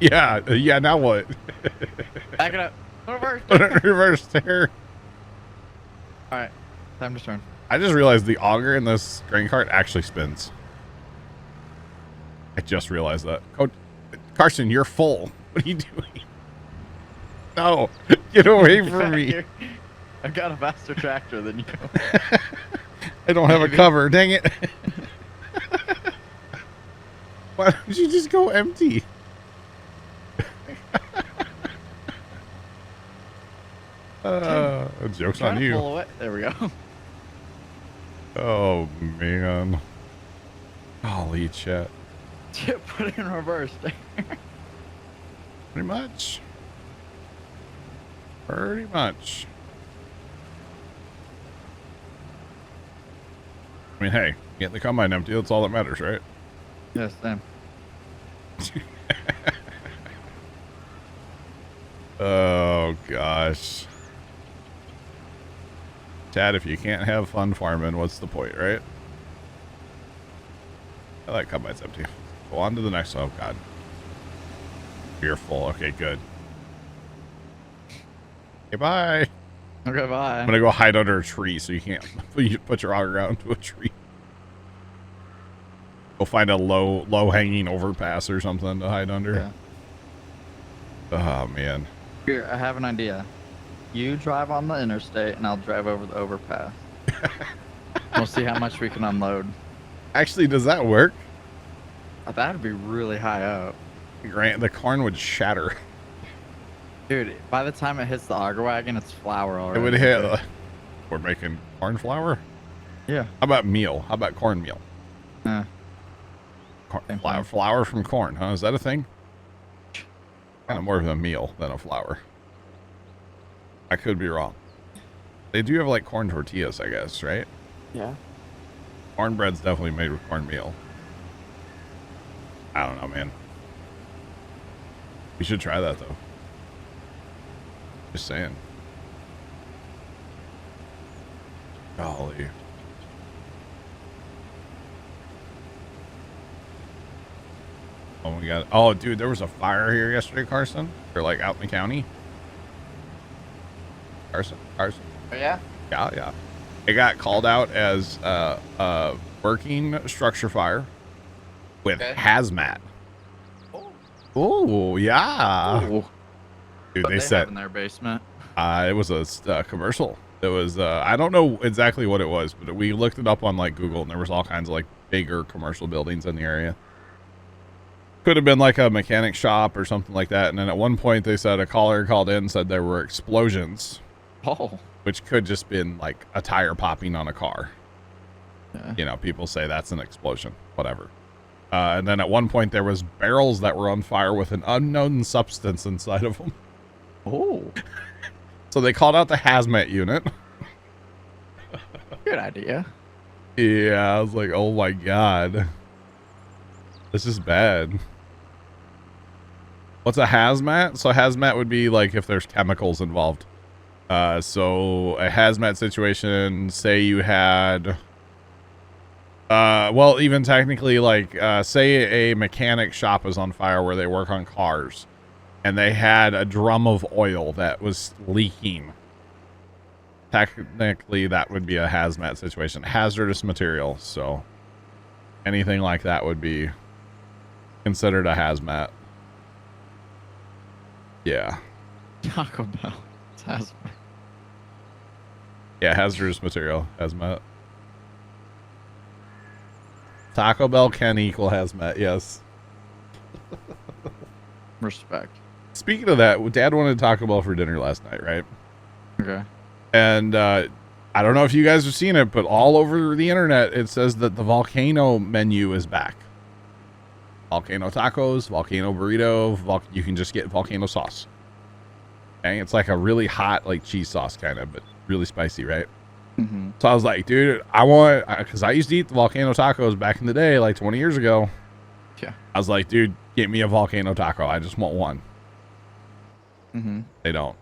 Yeah, now what? Back it up. Reverse. Reverse here. All right, time to turn. I just realized the auger in this grain cart actually spins. I just realized that. Coach Carson, you're full. What are you doing? No, get away from me. Here. I've got a faster tractor than you. I don't have a cover. Dang it. Why don't you just go empty? Joke's on you. Pull away. There we go. Oh, man. Holy shit. Put it in reverse. Pretty much. Pretty much. I mean, hey, getting the combine empty, that's all that matters, right? Yes, Sam. Oh, gosh. Chad, if you can't have fun farming, what's the point, right? I like combine's empty. Go on to the next one. Oh, God. You're full. Okay, good. Okay, bye. Okay, bye. I'm going to go hide under a tree so you can't put your auger out into a tree. Go find a low-hanging overpass or something to hide under. Yeah. Oh, man. Here, I have an idea. You drive on the interstate, and I'll drive over the overpass. We'll see how much we can unload. Actually, does that work? That'd be really high up. Grant, the corn would shatter. Dude, by the time it hits the auger wagon, it's flour already. It would hit. We're making corn flour? Yeah. How about meal? How about cornmeal? Flour from corn, huh? Is that a thing? Kind of more of a meal than a flour. I could be wrong. They do have like corn tortillas, I guess, right? Yeah. Cornbread's definitely made with cornmeal. I don't know, man. We should try that though. Just saying. Golly. Oh, we got. Oh, dude, there was a fire here yesterday, Carson. Or like out in the county. Carson. Oh, yeah? Yeah. It got called out as a working structure fire with hazmat. Oh, yeah. Ooh. Dude, What they said have in their basement. it was a commercial. It was I don't know exactly what it was, but we looked it up on like Google, and there was all kinds of like bigger commercial buildings in the area. Could have been like a mechanic shop or something like that. And then at one point they said a caller called in and said there were explosions. Oh. Which could just been like a tire popping on a car. Yeah. You know, people say that's an explosion, whatever. And then at one point there was barrels that were on fire with an unknown substance inside of them. Oh. So they called out the hazmat unit. Good idea. Yeah, I was like, oh my God. This is bad. What's a hazmat? So hazmat would be like if there's chemicals involved. So a hazmat situation, say you had, well, even technically like, say a mechanic shop is on fire where they work on cars and they had a drum of oil that was leaking. Technically that would be a hazmat situation, hazardous material. So anything like that would be considered a hazmat. Yeah. Taco Bell. It's hazmat. Yeah, hazardous material, hazmat. Taco Bell can equal hazmat, yes. Respect. Speaking of that, Dad wanted Taco Bell for dinner last night, right? Okay. And I don't know if you guys have seen it, but all over the internet it says that the volcano menu is back. Volcano tacos, volcano burrito, you can just get volcano sauce. Okay, it's like a really hot, like cheese sauce kind of, but really spicy, right? Mm-hmm. So I was like, dude, I want, because I used to eat the volcano tacos back in the day, like 20 years ago. Yeah. I was like, dude, get me a volcano taco. I just want one. Mm-hmm. They don't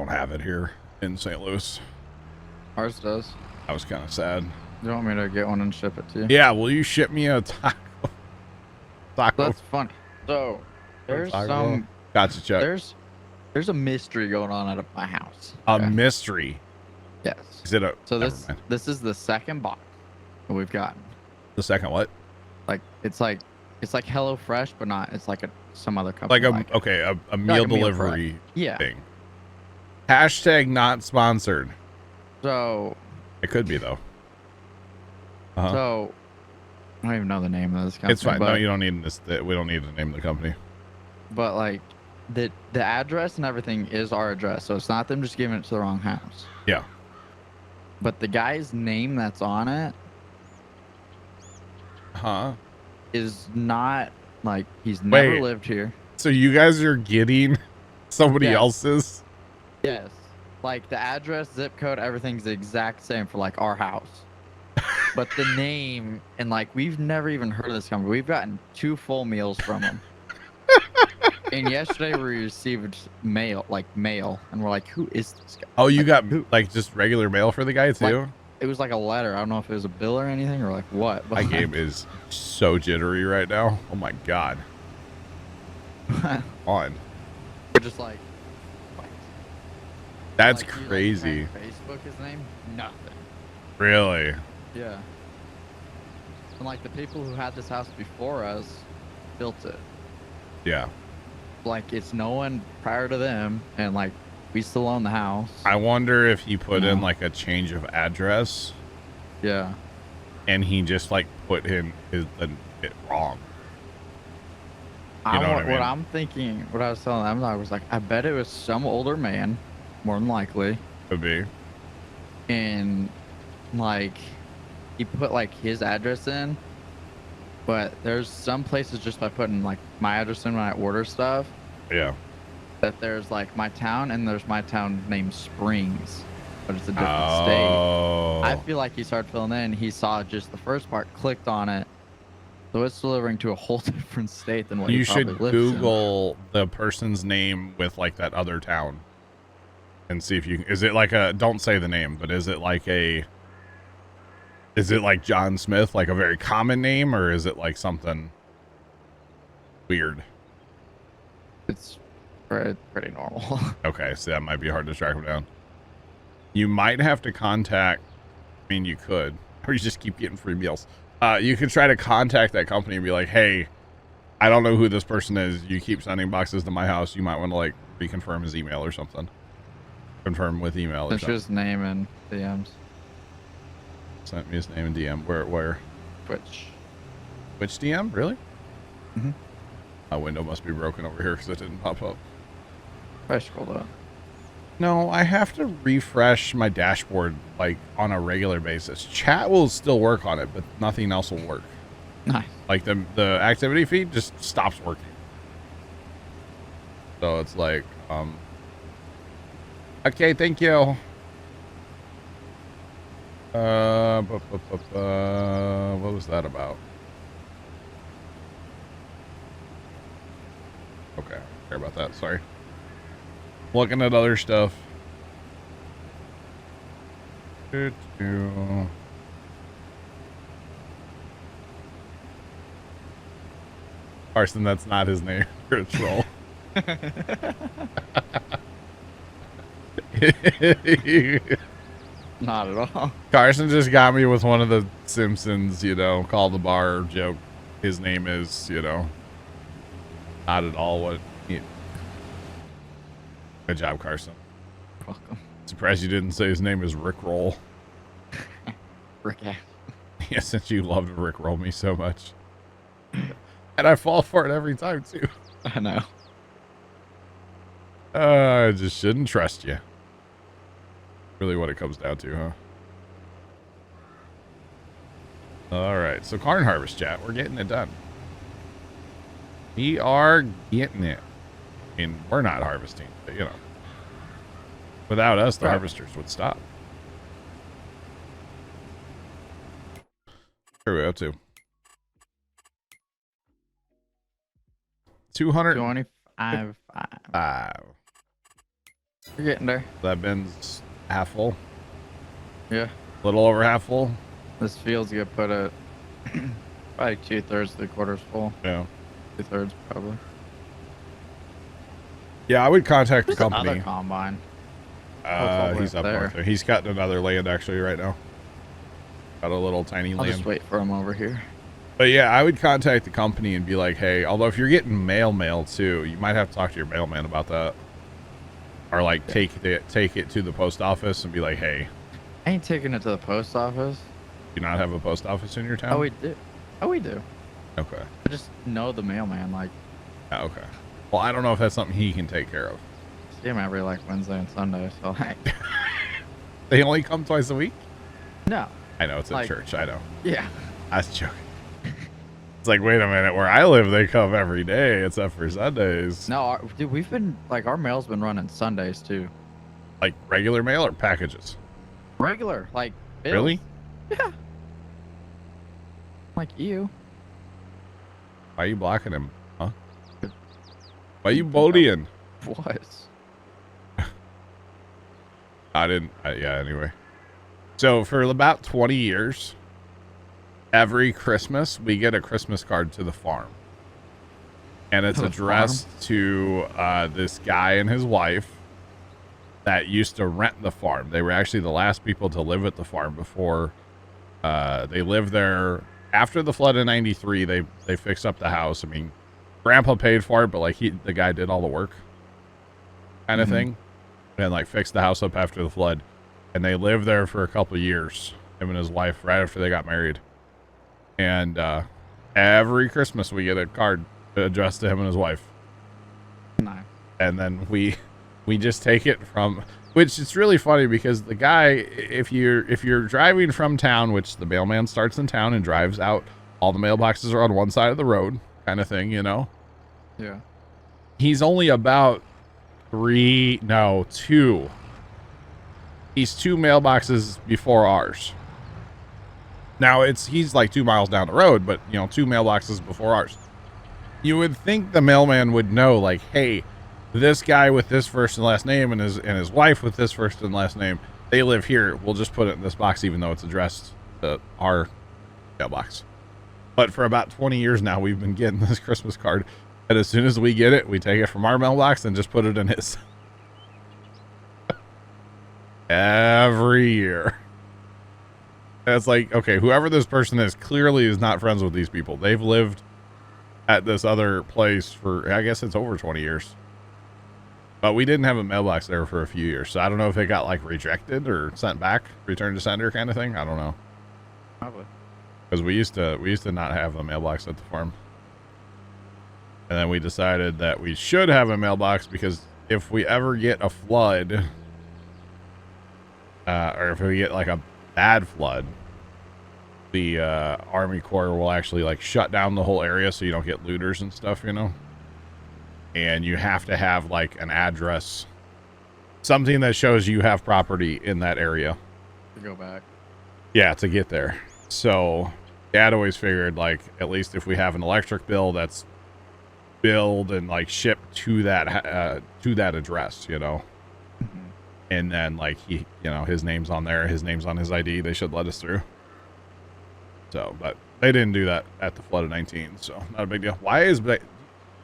have it here in St. Louis. Ours does. I was kind of sad. You want me to get one and ship it to you? Yeah, will you ship me a taco? That's funny. So there's Taco. some Gotcha, Chuck. there's a mystery going on at my house. A Okay? mystery. Yes. Is it a? So Never this mind. this is the second box that we've gotten. The second what? Like it's like HelloFresh, but not. It's like some other company. Like a okay, a meal like a meal delivery Yeah. thing. Hashtag not sponsored. So It could be though. Uh-huh. so I don't even know the name of this company. It's fine. But, No, you don't need this. We don't need to name the company. But like the address and everything is our address, so it's not them just giving it to the wrong house. Yeah. But the guy's name that's on it Huh? is not like he's never Wait. lived here. So you guys are getting somebody Yes. else's? Yes. Like the address, zip code, everything's the exact same for like our house. But the name and like we've never even heard of this company. We've gotten 2 full meals from them. And yesterday we received mail, and we're like, who is this guy? Oh, you Like, got who? like just regular mail for the guy too? It was like a letter. I don't know if it was a bill or anything or like what. But My like, game is so jittery right now. Oh my god. On. we're just like, what? That's Like, you, like, crazy. try and Facebook his name? Nothing. Really? Yeah. And like the people who had this house before us built it. Yeah. Like it's no one prior to them, and like we still own the house. I wonder if he put in No. like a change of address Yeah. and he just like put in it wrong. You know what I mean? What I'm thinking, what I was telling them, I was like, I bet it was some older man, more than likely, Could be. and like he put like his address in. But there's some places just by putting like my address in when I order stuff, Yeah. that there's like my town and there's my town named Springs, but it's a different state. Oh. I feel like he started filling in. He saw just the first part, clicked on it, so it's delivering to a whole different state than what You he should probably lives in. Google the person's name with like that other town and see if you is it like a don't say the name, but is it like John Smith, like a very common name, or is it like something weird? It's pretty normal. Okay, so that might be hard to track him down. You might have to contact, I mean, you could, or you just keep getting free meals. You could try to contact that company and be like, hey, I don't know who this person is. You keep sending boxes to my house. You might want to like reconfirm his email or something. Confirm with email or It's something. just name and DMs. Sent me his name and DM. Where? Twitch. Which DM? Really? Mhm. My window must be broken over here because it didn't pop up. I scrolled up. No, I have to refresh my dashboard like on a regular basis. Chat will still work on it, but nothing else will work. Nice. Like the activity feed just stops working. So it's like, okay, thank you. What was that about? Okay, I don't care about that. Sorry. Looking at other stuff. Carson, that's not his name. You're a troll. Not at all. Carson just got me with one of the Simpsons, call the bar joke. His name is, not at all what he... Good job, Carson. Welcome. Surprised you didn't say his name is Rick Roll. Rick. Yeah, since you love to Rick Roll me so much. And I fall for it every time, too. I know. I just shouldn't trust you. Really what it comes down to, huh? All right, so corn harvest, chat. We're getting it done. We are getting it. I mean, we're not harvesting, but, without us, the harvesters would stop. Where are we up to? 225. You're getting there. That bin's half full. Yeah. A little over half full. This field's gonna put it probably 2/3 to 3/4 full. Yeah. 2/3 probably. Yeah, I would contact the There's another company. combine. all the way He's up there. north there. He's cutting another land actually right now. Got a little tiny I'll land. just wait for him over here. But yeah, I would contact the company and be like, hey, although if you're getting mail too, you might have to talk to your mailman about that. Or like take it to the post office and be like, hey, I ain't taking it to the post office. do you not have a post office in your town? Oh, we do. Oh, we do. Okay. I just know the mailman. Like, Yeah, okay. Well, I don't know if that's something he can take care of. see him every like Wednesday and Sunday. So like, They only come twice a week? no. I know, it's at Like- church. I know. Yeah. I was joking. It's like, wait a minute. Where I live, they come every day except for Sundays. No, dude, we've been like our mail's been running Sundays too. Like regular mail or packages? Regular, like bills. Really? Yeah. Like you. Why are you blocking him? Huh? Why are you bullying? What? I didn't. Yeah, anyway. So for about 20 years, every Christmas, we get a Christmas card to the farm. And it's To the addressed to this guy and his wife that used to rent the farm. They were actually the last people to live at the farm before they lived there. After the flood in 93, they fixed up the house. I mean, Grandpa paid for it, but like the guy did all the work kind of thing. And like fixed the house up after the flood. And they lived there for a couple of years, him and his wife, right after they got married. And every Christmas we get a card addressed to him and his wife. Nice. And then we just take it from, which it's really funny because the guy, if you're driving from town, which the mailman starts in town and drives out, all the mailboxes are on one side of the road kind of thing, you know. Yeah. He's only about two. He's 2 mailboxes before ours. Now he's like 2 miles down the road, but 2 mailboxes before ours. You would think the mailman would know, like, hey, this guy with this first and last name and his wife with this first and last name, they live here. We'll just put it in this box, even though it's addressed to our mailbox. But for about 20 years now, we've been getting this Christmas card, and as soon as we get it, we take it from our mailbox and just put it in his. Every year. And it's like, okay, whoever this person is clearly is not friends with these people. They've lived at this other place for, I guess it's over 20 years. But we didn't have a mailbox there for a few years. So I don't know if it got like rejected or sent back, return to sender kind of thing. I don't know. Probably. Because we used to not have a mailbox at the farm. And then we decided that we should have a mailbox because if we ever get a flood, or if we get like a bad flood, the Army Corps will actually like shut down the whole area so you don't get looters and stuff, and you have to have like an address, something that shows you have property in that area To go back. to get there. So Dad always figured like at least if we have an electric bill that's billed and like shipped to that address, and then like he, his name's on there, his name's on his ID, they should let us through. So, but they didn't do that at the flood of 19, so not a big deal. Why is that?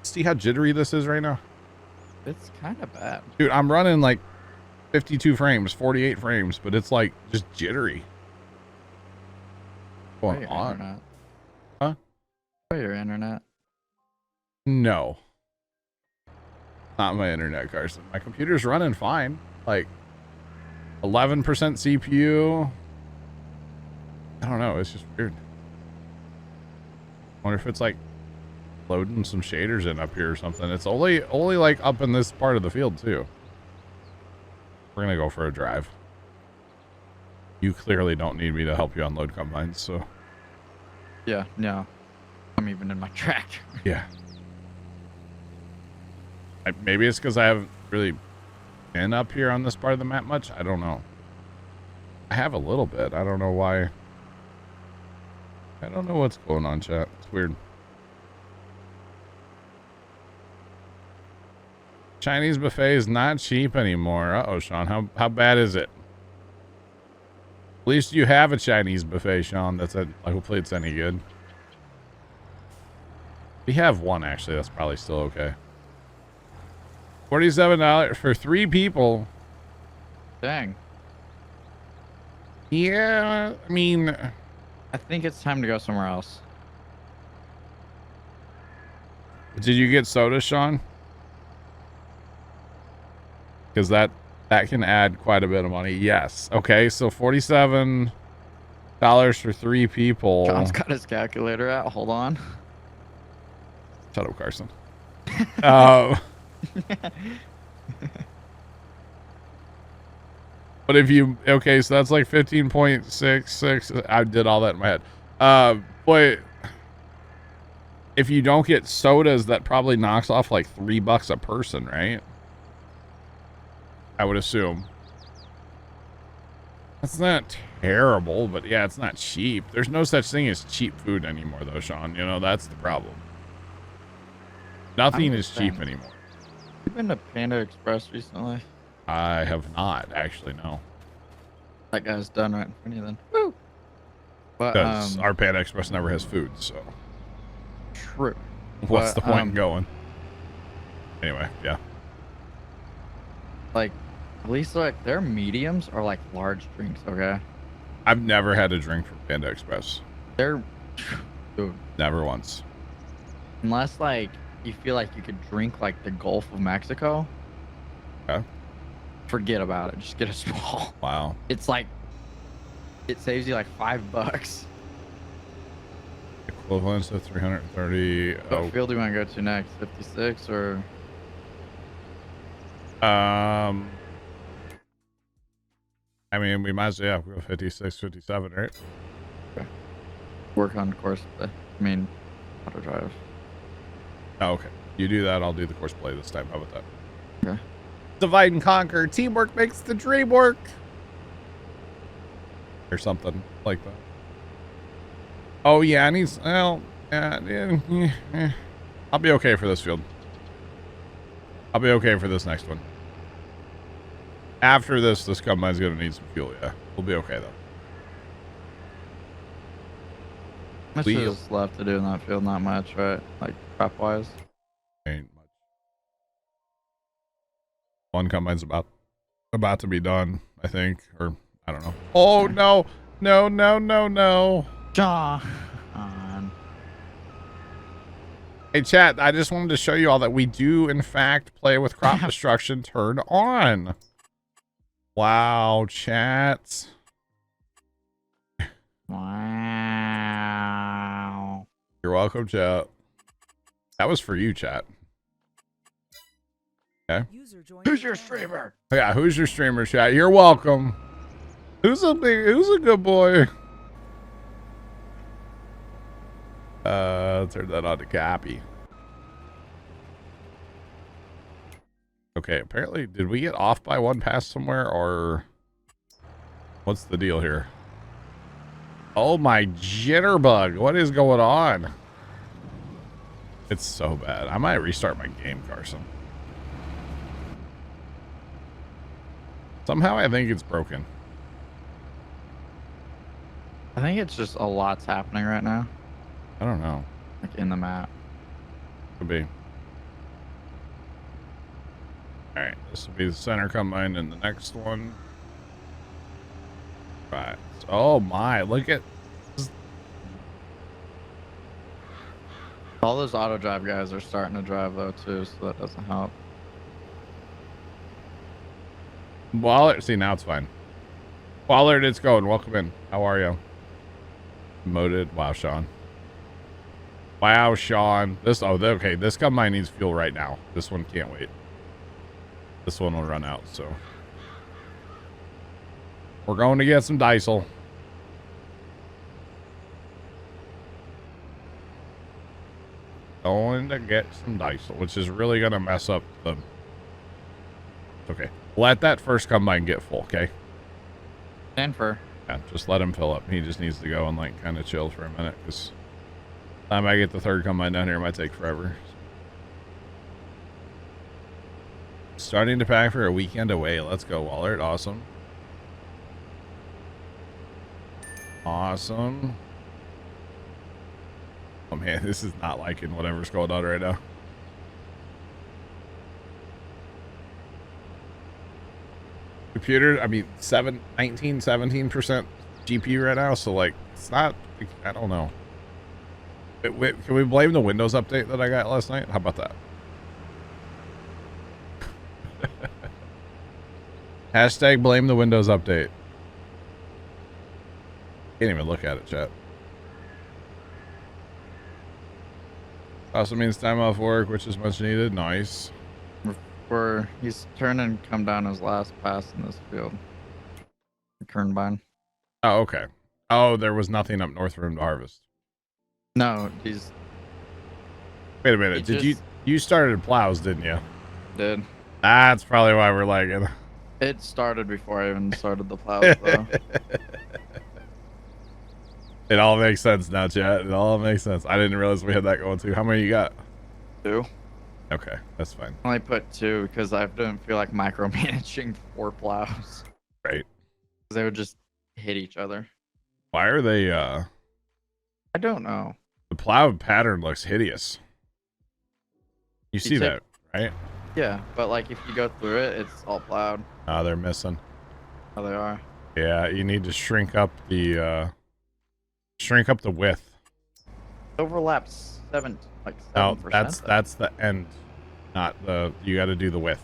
See how jittery this is right now? It's kind of bad. Dude, I'm running like 52 frames, 48 frames, but it's like just jittery. Try Going your on? internet. Huh? Try your internet. No. Not my internet, Carson. My computer's running fine. Like 11% CPU. I don't know. It's just weird. Wonder if it's like loading some shaders in up here or something. It's only like up in this part of the field too. We're gonna go for a drive. You clearly don't need me to help you unload combines, so Yeah, no. I'm even in my tractor. yeah. Maybe it's because I haven't really been up here on this part of the map much. I don't know. I have a little bit. I don't know why. I don't know what's going on, chat. It's weird. Chinese buffet is not cheap anymore. Uh-oh, Sean. How bad is it? At least you have a Chinese buffet, Sean. Hopefully it's any good. We have one, actually. That's probably still okay. $47 for 3 people. Dang. Yeah, I mean... I think it's time to go somewhere else. Did you get soda, Sean? Because that can add quite a bit of money. Yes. Okay, so $47 for 3 people. John's got his calculator out. Hold on. Shut up, Carson. But if you... Okay, so that's like 15.66. I did all that in my head. But if you don't get sodas, that probably knocks off like $3 a person, right? I would assume. That's not terrible, but yeah, it's not cheap. There's no such thing as cheap food anymore, though, Sean. You know, that's the problem. Nothing is cheap anymore. You been to Panda Express recently? I have not, actually, no. That guy's done right in front of you then. Woo! But, Because our Panda Express never has food, so. True. What's But, the point in going? Anyway, yeah. Like, at least like their mediums are like large drinks, okay? I've never had a drink from Panda Express. They're, dude, Never once. unless like you feel like you could drink like the Gulf of Mexico, Okay. forget about it. Just get a small. Wow. It's like, it saves you like $5. Equivalence of 330. What field do you want to go to next? 56 or? I mean, we might as well, yeah, go 56, 57, right? Okay. Work on course. I mean, auto drive. Oh, okay. You do that, I'll do the course play this time. How about that? Okay. Divide and conquer. Teamwork makes the dream work. Or something like that. Oh, yeah, and he's, well, I'll be okay for this field. I'll be okay for this next one. After this combine's gonna need some fuel, yeah. We'll be okay, though. Much is left to do in that field? Not much, right? Like, crop-wise? Ain't much. One combine's about to be done, I think, or I don't know. Oh, no. No, no, no, no. John. Hey, chat, I just wanted to show you all that we do, in fact, play with crop destruction turned on. Wow, chat. Wow. You're welcome, chat. That was for you, chat. Okay. Who's your streamer? Yeah, who's your streamer, chat? You're welcome. Who's a good boy? Turn that on to Cappy. Okay, apparently, did we get off by one pass somewhere, or what's the deal here? Oh my jitterbug, what is going on? It's so bad. I might restart my game, Carson. Somehow I think it's broken. I think it's just a lot's happening right now. I don't know. Like in the map. Could be. Alright, this will be the center combine and the next one. Right. Oh my, look at this. All those auto drive guys are starting to drive though too, so that doesn't help. Wallard, see, now it's fine. Wallard, it's going. Welcome in. How are you? Moted. Wow, Sean. Wow, Sean. This, oh, okay. This combine needs fuel right now. This one can't wait. This one will run out, so. We're going to get some diesel. Going to get some diesel, which is really going to mess up the... Okay. Let that first combine get full, okay? And for. Yeah, just let him fill up. He just needs to go and, like, kind of chill for a minute, because time I get the third combine down here, it might take forever. Starting to pack for a weekend away. Let's go, Wallard. Awesome. Awesome. Oh man, this is not liking whatever's going on right now. Computer, I mean, 17% GPU right now, so like, it's not, I don't know. Wait, can we blame the Windows update that I got last night? How about that? Hashtag blame the Windows update. Can't even look at it, chat. Also means time off work, which is much needed. Nice. He's turning come down his last pass in this field. Kernbine. Oh, okay. Oh, there was nothing up north for him to harvest. No, he's... Wait a minute. You started plows, didn't you? Did. That's probably why we're lagging. It started before I even started the plows, though. It all makes sense now, chat. It all makes sense. I didn't realize we had that going too. How many you got? 2. Okay, that's fine. I only put 2 because I didn't feel like micromanaging 4 plows. Right. They would just hit each other. Why are they, I don't know. The plow pattern looks hideous. You see that, right? Yeah, but like if you go through it, it's all plowed. Oh, they're missing. Oh, they are. Yeah, you need to shrink up the width. Overlaps 7%. No, that's the end, not the. You got to do the width.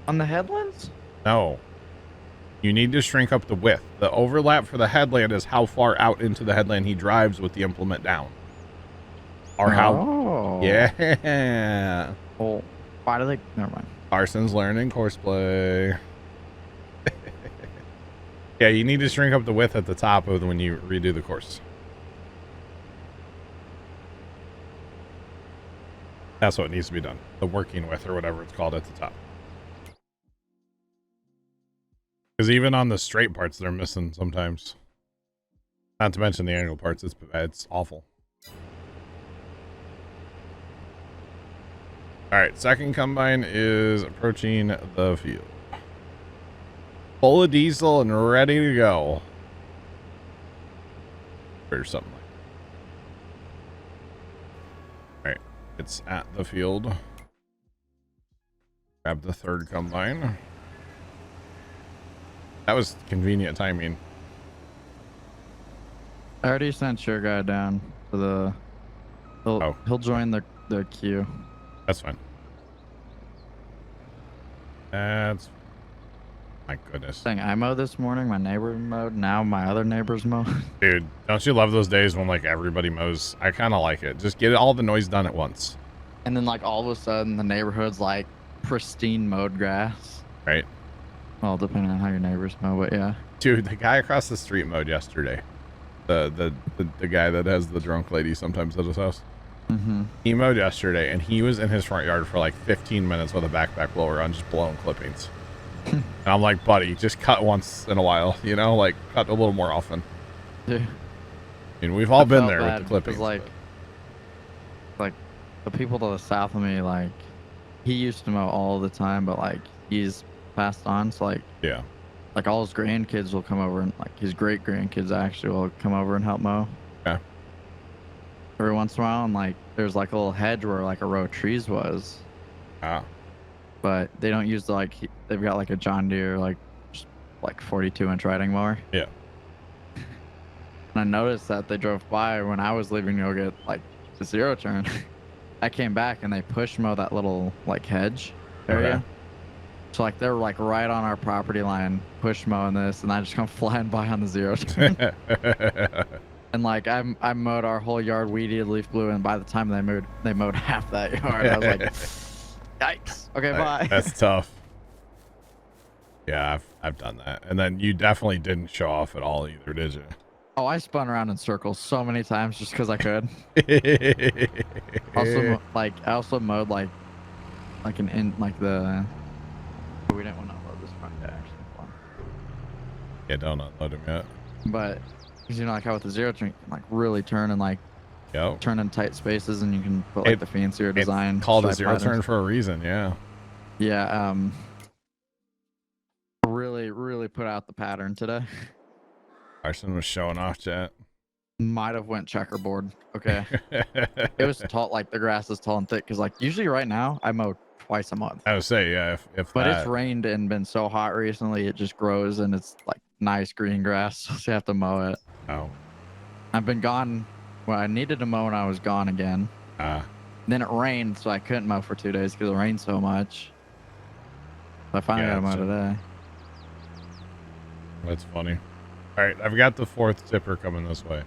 On the headlands? No. You need to shrink up the width. The overlap for the headland is how far out into the headland he drives with the implement down. Or how. Yeah. Well, why do they? Never mind. Carson's learning courseplay. Yeah, you need to shrink up the width at the top of when you redo the course. That's what needs to be done. The working width or whatever it's called at the top. Because even on the straight parts, they're missing sometimes. Not to mention the angle parts. It's awful. All right, second combine is approaching the field. Full of diesel and ready to go. Or something like that. All right, it's at the field. Grab the third combine. That was convenient timing. I already sent your guy down to the. He'll join the queue. That's fine. That's. My goodness. Saying I mowed this morning, my neighbor mowed, now my other neighbors mow. Dude, don't you love those days when like everybody mows? I kind of like it. Just get all the noise done at once. And then like all of a sudden the neighborhood's like pristine mowed grass. Right. Well, depending on how your neighbors mow, but yeah. Dude, the guy across the street mowed yesterday. The guy that has the drunk lady sometimes at his house. Mm-hmm. He mowed yesterday, and he was in his front yard for like 15 minutes with a backpack blower on, just blowing clippings. And I'm like, buddy, just cut once in a while, you know, like cut a little more often. Yeah. I mean, we've all been there with the clippings. Like the people to the south of me, like he used to mow all the time, but like he's passed on, so like yeah, like all his grandkids will come over, and like his great grandkids actually will come over and help mow. Yeah. Every once in a while, and like there's like a little hedge where like a row of trees was. Ah. But they don't use the they've got like a John Deere like 42-inch riding mower. Yeah. And I noticed that they drove by when I was leaving to go get like the zero turn. I came back and they push mow that little like hedge area. Okay. So like they're like right on our property line, push mowing this, and I just come flying by on the zero turn. And like I mowed our whole yard, weeded, leaf blew, and by the time they mowed half that yard, I was like, yikes. Okay, bye. That's tough. Yeah, I've done that. And then you definitely didn't show off at all either, did you? Oh, I spun around in circles so many times just because I could. I also mowed like an in like the. We didn't want to unload this front guy actually. Yeah, don't unload him yet. But you know, like how with the zero turn, you can like really turn and like turn in tight spaces, and you can put like the fancier design. It's called a zero turn for a reason. Yeah. Yeah. Really put out the pattern today. Carson was showing off, chat. Might have went checkerboard. Okay. It was tall, like the grass is tall and thick. Cause like usually right now I mow twice a month, I would say, yeah, if but it's that. rained and been so hot recently, it just grows and it's like nice green grass. So you have to mow it. Oh. I've been gone. Well, I needed to mow when I was gone again. Then it rained, so I couldn't mow for 2 days because it rained so much. So I finally got to mow today. That's funny. All right, I've got the 4th tipper coming this way.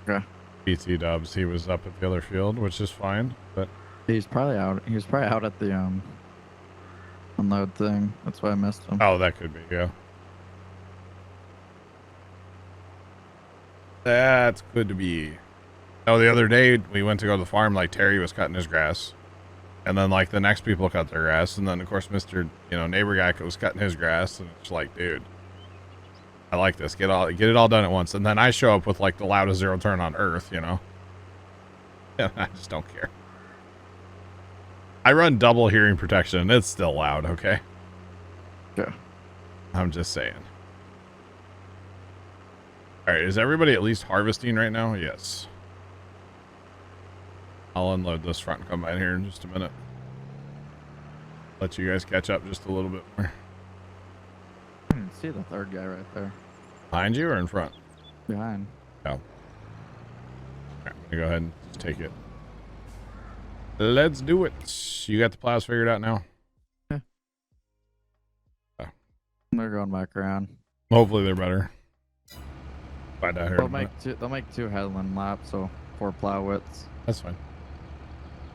Okay. BT Dubs, he was up at the other field, which is fine, but He's probably out. He was probably out at the unload thing. That's why I missed him. oh, that could be, yeah. That's good to be. Oh, the other day we went to go to the farm, like Terry was cutting his grass, and then like the next people cut their grass, and then of course Mr. Neighbor guy was cutting his grass, and it's like, dude, I like this. Get it all done at once, and then I show up with like the loudest zero turn on earth, Yeah, I just don't care. I run double hearing protection, and it's still loud. Okay. Yeah. I'm just saying. All right, is everybody at least harvesting right now? Yes. I'll unload this front combine here in just a minute. Let you guys catch up just a little bit more. I can see the third guy right there. Behind you or in front? Behind. Oh. All right, I'm gonna go ahead and just take it. Let's do it. You got the plows figured out now? Yeah. Oh. They're going back around. Hopefully they're better. Find out here. They'll make 2 headland laps, so 4 plow widths. That's fine.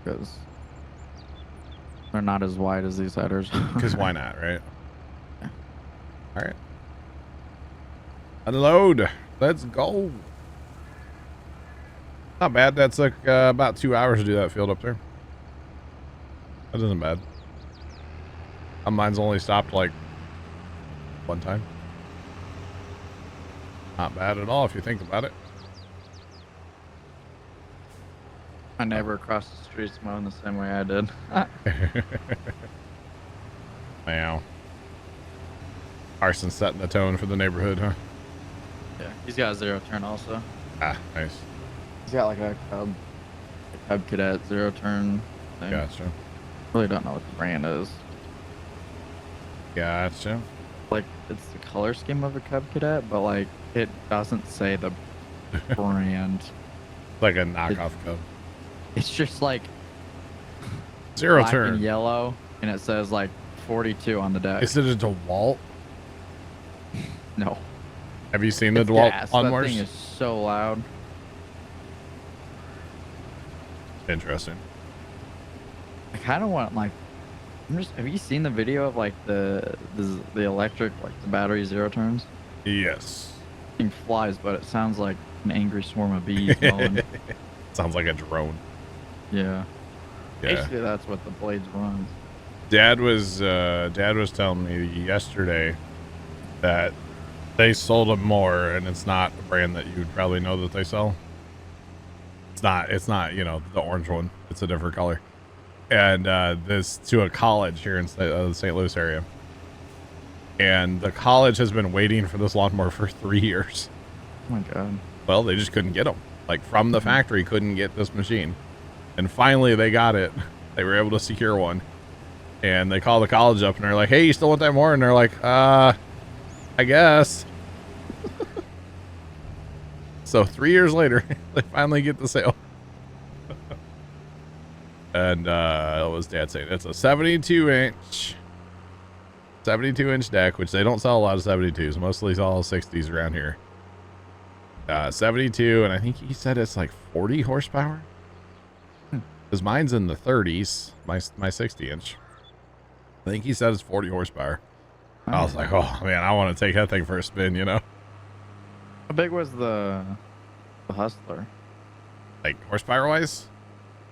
Because they're not as wide as these headers. Because why not, right? Yeah. All right. Unload. Let's go. Not bad. That's like about 2 hours to do that field up there. That isn't bad. Mine's only stopped like 1 time. Not bad at all if you think about it. My neighbor across the street's mowing the same way I did. Wow. Arson setting the tone for the neighborhood, huh? Yeah, he's got a zero turn also. Ah, nice. He's got like a Cub Cadet zero turn thing. Gotcha. Really don't know what the brand is. Gotcha. Like, it's the color scheme of a Cub Cadet, but like it doesn't say the brand. Like a knockoff Cub. It's just like Zero black turn. and yellow, and it says like 42 on the deck. Is it a DeWalt? No. Have you seen the It's DeWalt gas. lawnmowers? That thing is so loud. Interesting. I kind of want like, have you seen the video of like the electric, like the battery zero turns? Yes. Thing flies, but it sounds like an angry swarm of bees going. Sounds like a drone. Yeah. Yeah. Basically, that's what the blades run. Dad was telling me yesterday that they sold them more, and it's not a brand that you'd probably know that they sell. It's not, the orange one. It's a different color. And this to a college here in the St. Louis area. And the college has been waiting for this lawnmower for 3 years. Oh my god. Well, they just couldn't get them. Like, from the factory, couldn't get this machine. And finally, they got it. They were able to secure one. And they called the college up, and they're like, hey, you still want that more? And they're like, I guess. So 3 years later, they finally get the sale. And what was Dad saying? It's a 72-inch deck, which they don't sell a lot of 72s. Mostly it's all 60s around here. 72, and I think he said it's like 40 horsepower. Because mine's in the 30s, my 60-inch. I think he said it's 40 horsepower. I was like, oh man, I want to take that thing for a spin, How big was the Hustler? Like horsepower wise?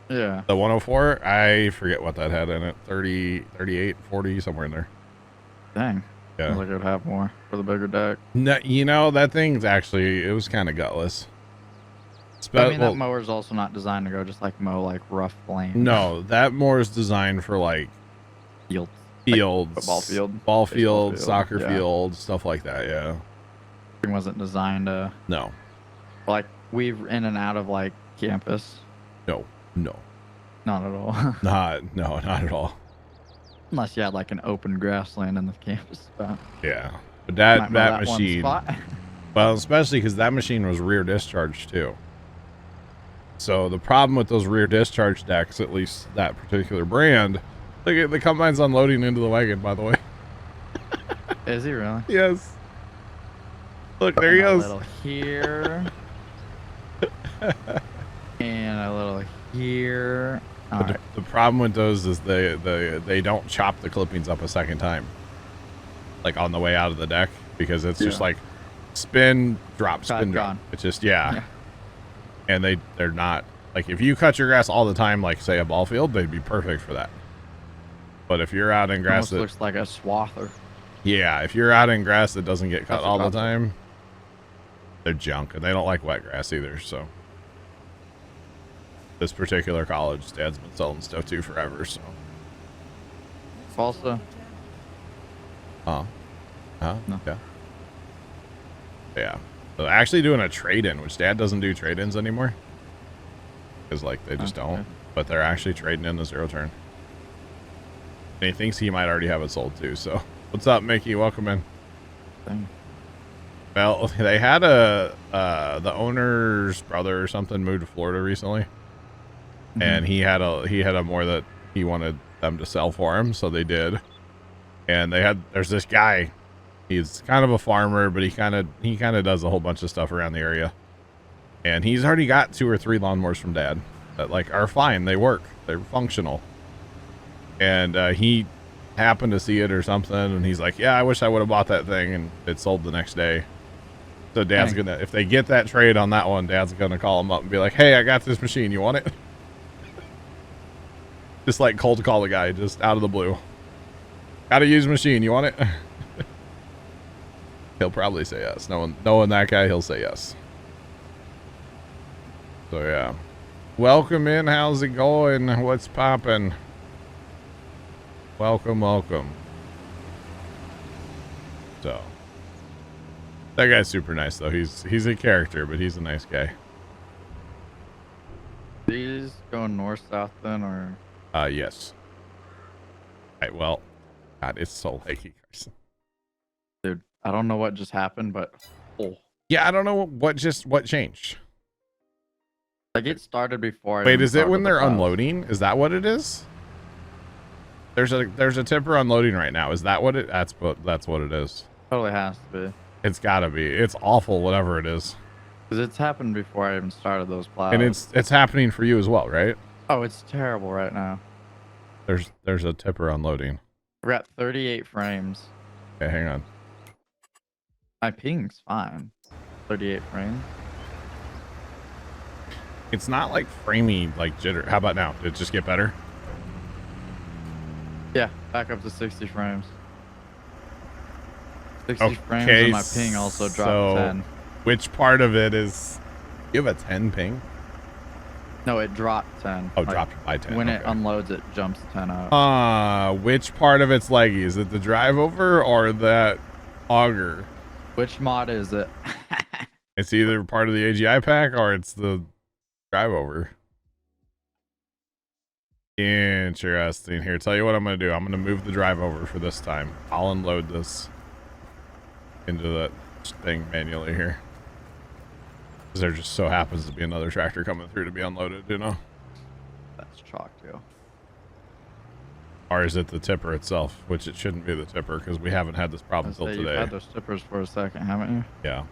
Yeah. The 104, I forget what that had in it. 30, 38, 40, somewhere in there. Dang. Yeah. Sounds like it would have more for the bigger deck. No, that thing's actually, it was kind of gutless. That mower's also not designed to go just like mow like rough land. No, that more is designed for like Fields. fields, Like ball field, field, soccer yeah. field, stuff like that. Yeah. It wasn't designed to. No. Like weave in and out of like campus. No, no, Not at all. no, not at all. Unless you had like an open grassland in the campus spot. Yeah, but Might that mow one machine. spot. Well, especially because that machine was rear discharge too. So the problem with those rear discharge decks, at least that particular brand, the combine's unloading into the wagon. By the way. Is he really? Yes. Look, there he A goes. little here. And a little here. All But right. the problem with those is they don't chop the clippings up a second time, like on the way out of the deck, because it's just like spin, drop, spin, drop. Gone. It's just yeah. And they're not like, if you cut your grass all the time, like say a ball field, they'd be perfect for that. But if you're out in grass Almost that looks like a swather. yeah, if you're out in grass that doesn't get cut That's all the rough. time, they're junk, and they don't like wet grass either. So this particular college, Dad's been selling stuff to forever. So Falsa. no. No. Yeah. So actually doing a trade-in, which Dad doesn't do trade-ins anymore, because like they just Okay. don't. But they're actually trading in the zero turn. And he thinks he might already have it sold too. So what's up, Mickey? Welcome in. Thing. Well, they had the owner's brother or something moved to Florida recently, and he had a more that he wanted them to sell for him, so they did. And there's this guy. He's kind of a farmer, but he kind of does a whole bunch of stuff around the area. And he's already got 2 or 3 lawnmowers from Dad that like are fine. They work. They're functional. And he happened to see it or something, and he's like, "Yeah, I wish I would have bought that thing." And it sold the next day. So Dad's Dang. gonna, if they get that trade on that one, Dad's gonna call him up and be like, "Hey, I got this machine. You want it?" Just like cold call the guy, just out of the blue. Got a used machine. You want it? He'll probably say yes. Knowing that guy, he'll say yes. So yeah, welcome in. How's it going? What's poppin'? Welcome. So that guy's super nice though. He's a character, but he's a nice guy. These going north, south then, or? Yes. Right, well, God, it's so laggy, guys. Dude, I don't know what just happened, but Yeah, I don't know what changed. like it started before. I Wait, even is it started when the they're plows. unloading? Is that what it is? There's a tipper unloading right now. Is that what it? That's what it is. Totally has to be. It's gotta be. It's awful, whatever it is. Because it's happened before I even started those plows. And it's happening for you as well, right? Oh, it's terrible right now. There's a tipper unloading. We're at 38 frames. Okay, hang on. My ping's fine. 38 frames. It's not like framey, like jitter. How about now? Did it just get better? Yeah, back up to 60 frames. 60 Okay, frames and my ping also dropped so 10. Which part of it is? You have a 10 ping? No, it dropped 10. Oh, Like, dropped by 10. When okay. it unloads, it jumps 10 up. Which part of it's leggy? Is it the drive over or that auger? Which mod is it? It's either part of the AGI pack or it's the drive over. Interesting. Here, tell you what I'm going to do. I'm going to move the drive over for this time. I'll unload this into that thing manually here. Because there just so happens to be another tractor coming through to be unloaded, you know? That's chalk too. Or is it the tipper itself? Which it shouldn't be the tipper because we haven't had this problem till You've today. had those tippers for a second, haven't you? Yeah.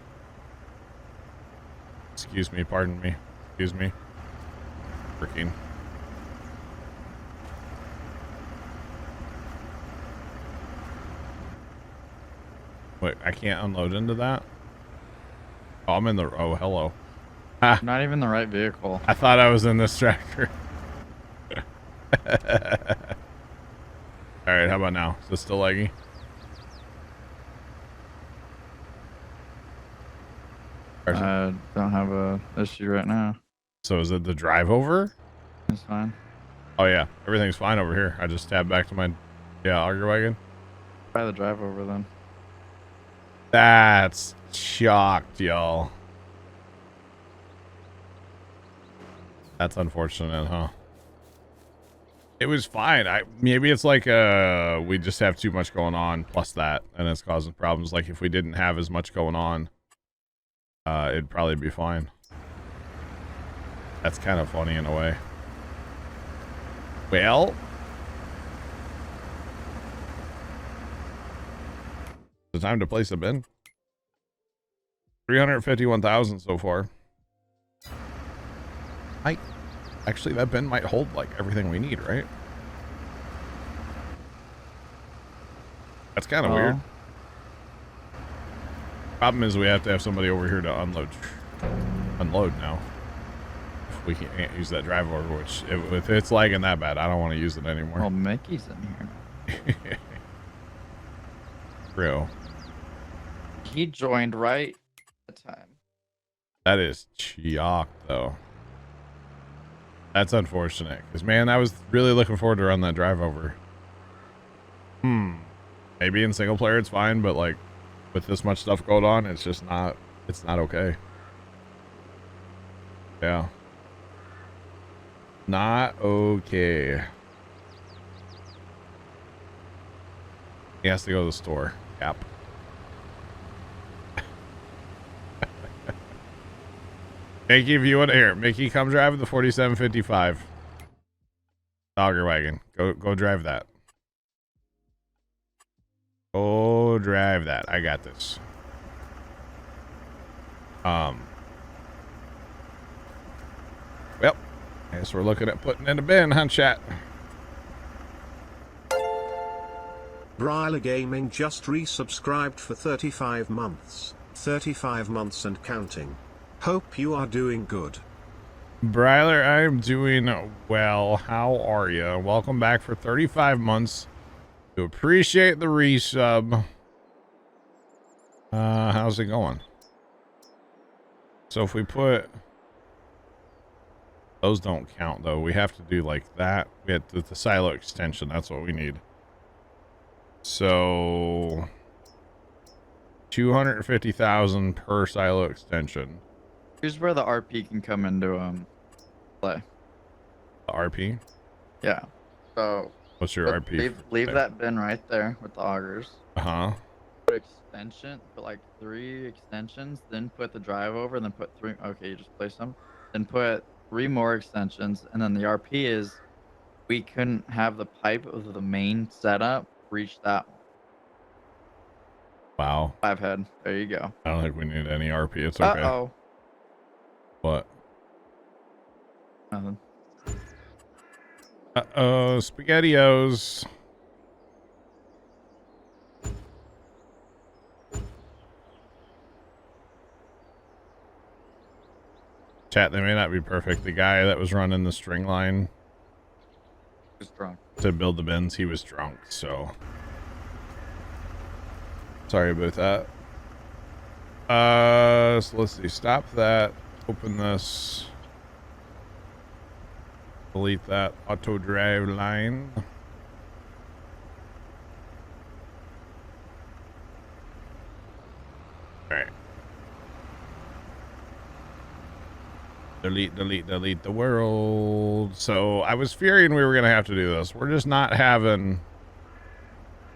Excuse me, pardon me. Excuse me. Freaking. Wait, I can't unload into that? Oh, I'm in the... Oh, hello. Ah, Not even the right vehicle. I thought I was in this tractor. Alright, how about now? Is this still laggy? I don't have a issue right now. So is it the drive over? It's fine. Oh yeah, everything's fine over here. I just tabbed back to my... Yeah, auger wagon. Try the drive over then. That's shocked, y'all. That's unfortunate, huh? It was fine. Maybe it's like we just have too much going on plus that, and it's causing problems. Like if we didn't have as much going on, it'd probably be fine. That's kind of funny in a way. Well, the time to place a bin. 351,000 so far. Actually, that bin might hold like everything we need, right? That's kind of weird. Problem is we have to have somebody over here to unload now. We can't use that drive over, which if it's lagging that bad, I don't want to use it anymore. Well, Mickey's in here now. Real. He joined right at the time. That is chock, though. That's unfortunate. Because, man, I was really looking forward to run that drive over. Maybe in single player it's fine, but, like, with this much stuff going on, it's just not, it's not okay. Yeah. Not okay. He has to go to the store. Yep. Mickey, if you want to hear, Mickey, come drive the 4755 Auger wagon. Go drive that. Go drive that. I got this. Well, I guess we're looking at putting in a bin, huh, chat? Bryler Gaming just resubscribed for 35 months. 35 months and counting. Hope you are doing good. Bryler, I'm doing well. How are you? Welcome back for 35 months. To appreciate the resub. How's it going? So if we put... Those don't count, though. We have to do like that. We have the silo extension. That's what we need. So... 250,000 per silo extension. Here's where the RP can come into play. The RP? Yeah. So what's your RP? Leave that bin right there with the augers. Put extension, put like 3 extensions, then put the drive over, and then put 3. Okay, you just place them. Then put 3 more extensions, and then the RP is we couldn't have the pipe of the main setup reach that one. Wow. 5 head. There you go. I don't think we need any RP. It's okay. Uh-oh. What? Nothing. Uh-oh, SpaghettiOs. Chat, they may not be perfect. The guy that was running the string line He was drunk. to build the bins, he was drunk, so... Sorry about that. So let's see. Stop that. Open this. Delete that auto drive line. Alright. Delete the world. So I was fearing we were going to have to do this. We're just not having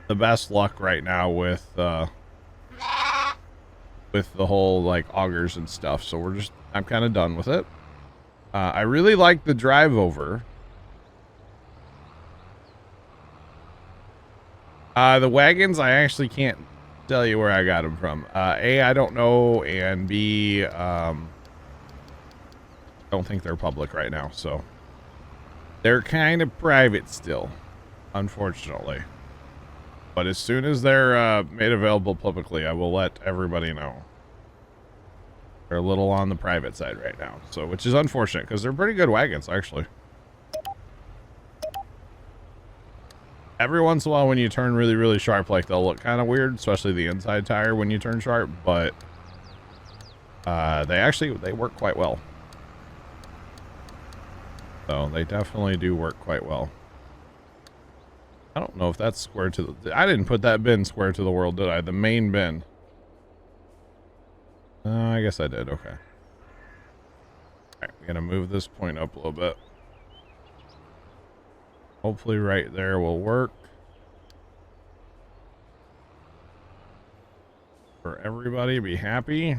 the best luck right now with the whole like augers and stuff. So I'm kind of done with it. I really like the drive over. The wagons, I actually can't tell you where I got them from. A, I don't know, and B, don't think they're public right now, so they're kind of private still, unfortunately. But as soon as they're made available publicly, I will let everybody know. They're a little on the private side right now, so which is unfortunate because they're pretty good wagons, actually. Every once in a while when you turn really, really sharp, like they'll look kind of weird, especially the inside tire when you turn sharp, but they work quite well. So they definitely do work quite well. I don't know if that's square to the... I didn't put that bin square to the world, did I? The main bin. I guess I did. Okay. Alright, we're gonna move this point up a little bit. Hopefully right there will work. For everybody, be happy. You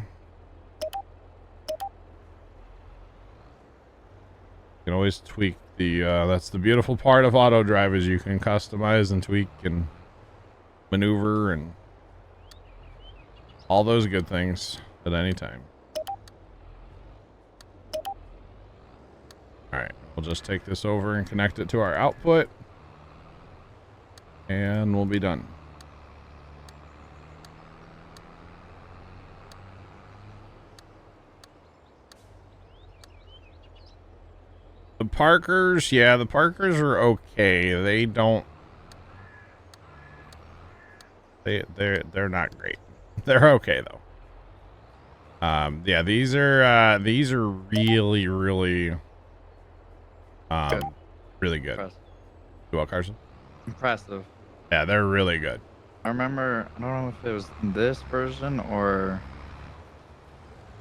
can always tweak the, that's the beautiful part of auto drive is you can customize and tweak and maneuver and all those good things at any time. Alright, we'll just take this over and connect it to our output. And we'll be done. The Parkers, yeah, the Parkers are okay. They don't... They're not great. They're okay though. Yeah, these are really, really, Good. really good. Impressive. You well, Carson? Impressive. Yeah, they're really good. I remember, I don't know if it was this version or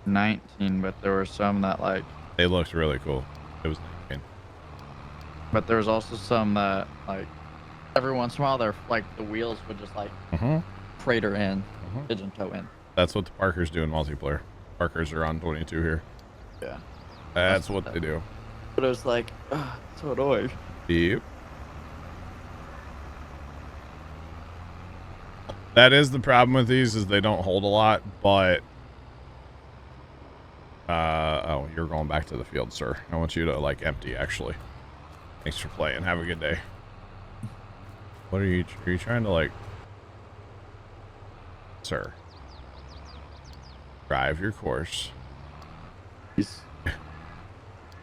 19, but there were some that like, They looked really cool. It was nice. but there was also some that like, every once in a while, they're like the wheels would just like crater in, pigeon toe in. That's what the Parkers do in multiplayer. Parkers are on 22 here. Yeah. That's what they do. But it was like, so annoying. Yep. That is the problem with these is they don't hold a lot, but oh, you're going back to the field, sir. I want you to like empty actually. Thanks for playing. Have a good day. What are you trying to like, sir? Drive your course. Yes.